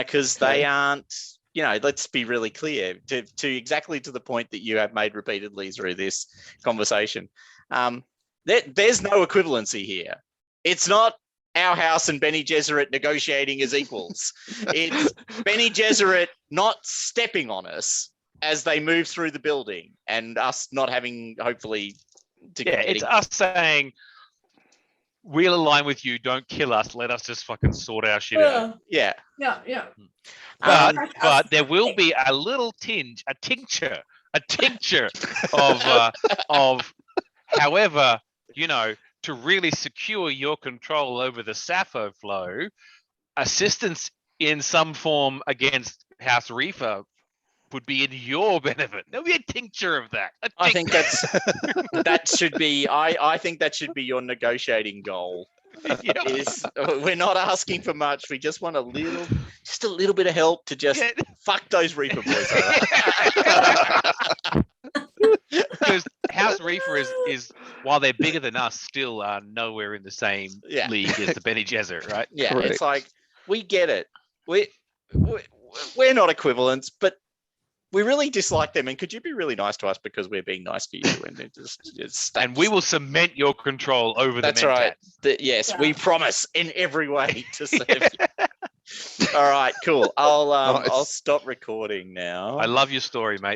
because they aren't. You know, let's be really clear to exactly to the point that you have made repeatedly through this conversation. There's no equivalency here. It's not our house and Bene Gesserit negotiating as equals. It's Bene Gesserit not stepping on us as they move through the building, and us not having, hopefully, it's us saying, we'll align with you, don't kill us, let us just fucking sort our shit out. Yeah. Yeah. But there will be a little tinge, a tincture of however, you know, to really secure your control over the Sapho flow, assistance in some form against House Refa would be in your benefit. There'll be a tincture of that. I think that should be. I think that should be your negotiating goal. Is we're not asking for much. We just want a little bit of help to just fuck those Reaper boys over. Because House Refa is while they're bigger than us, still are nowhere in the same league as the Bene Gesserit, right? Yeah, Correct. It's like we get it. We're not equivalents, but we really dislike them, and could you be really nice to us because we're being nice to you? And it just And we will cement your control over That's the Mentats. right. Yes, we Yeah. promise in every way to serve you. All right, cool. I'll Nice. stop recording now. I love your story, mate.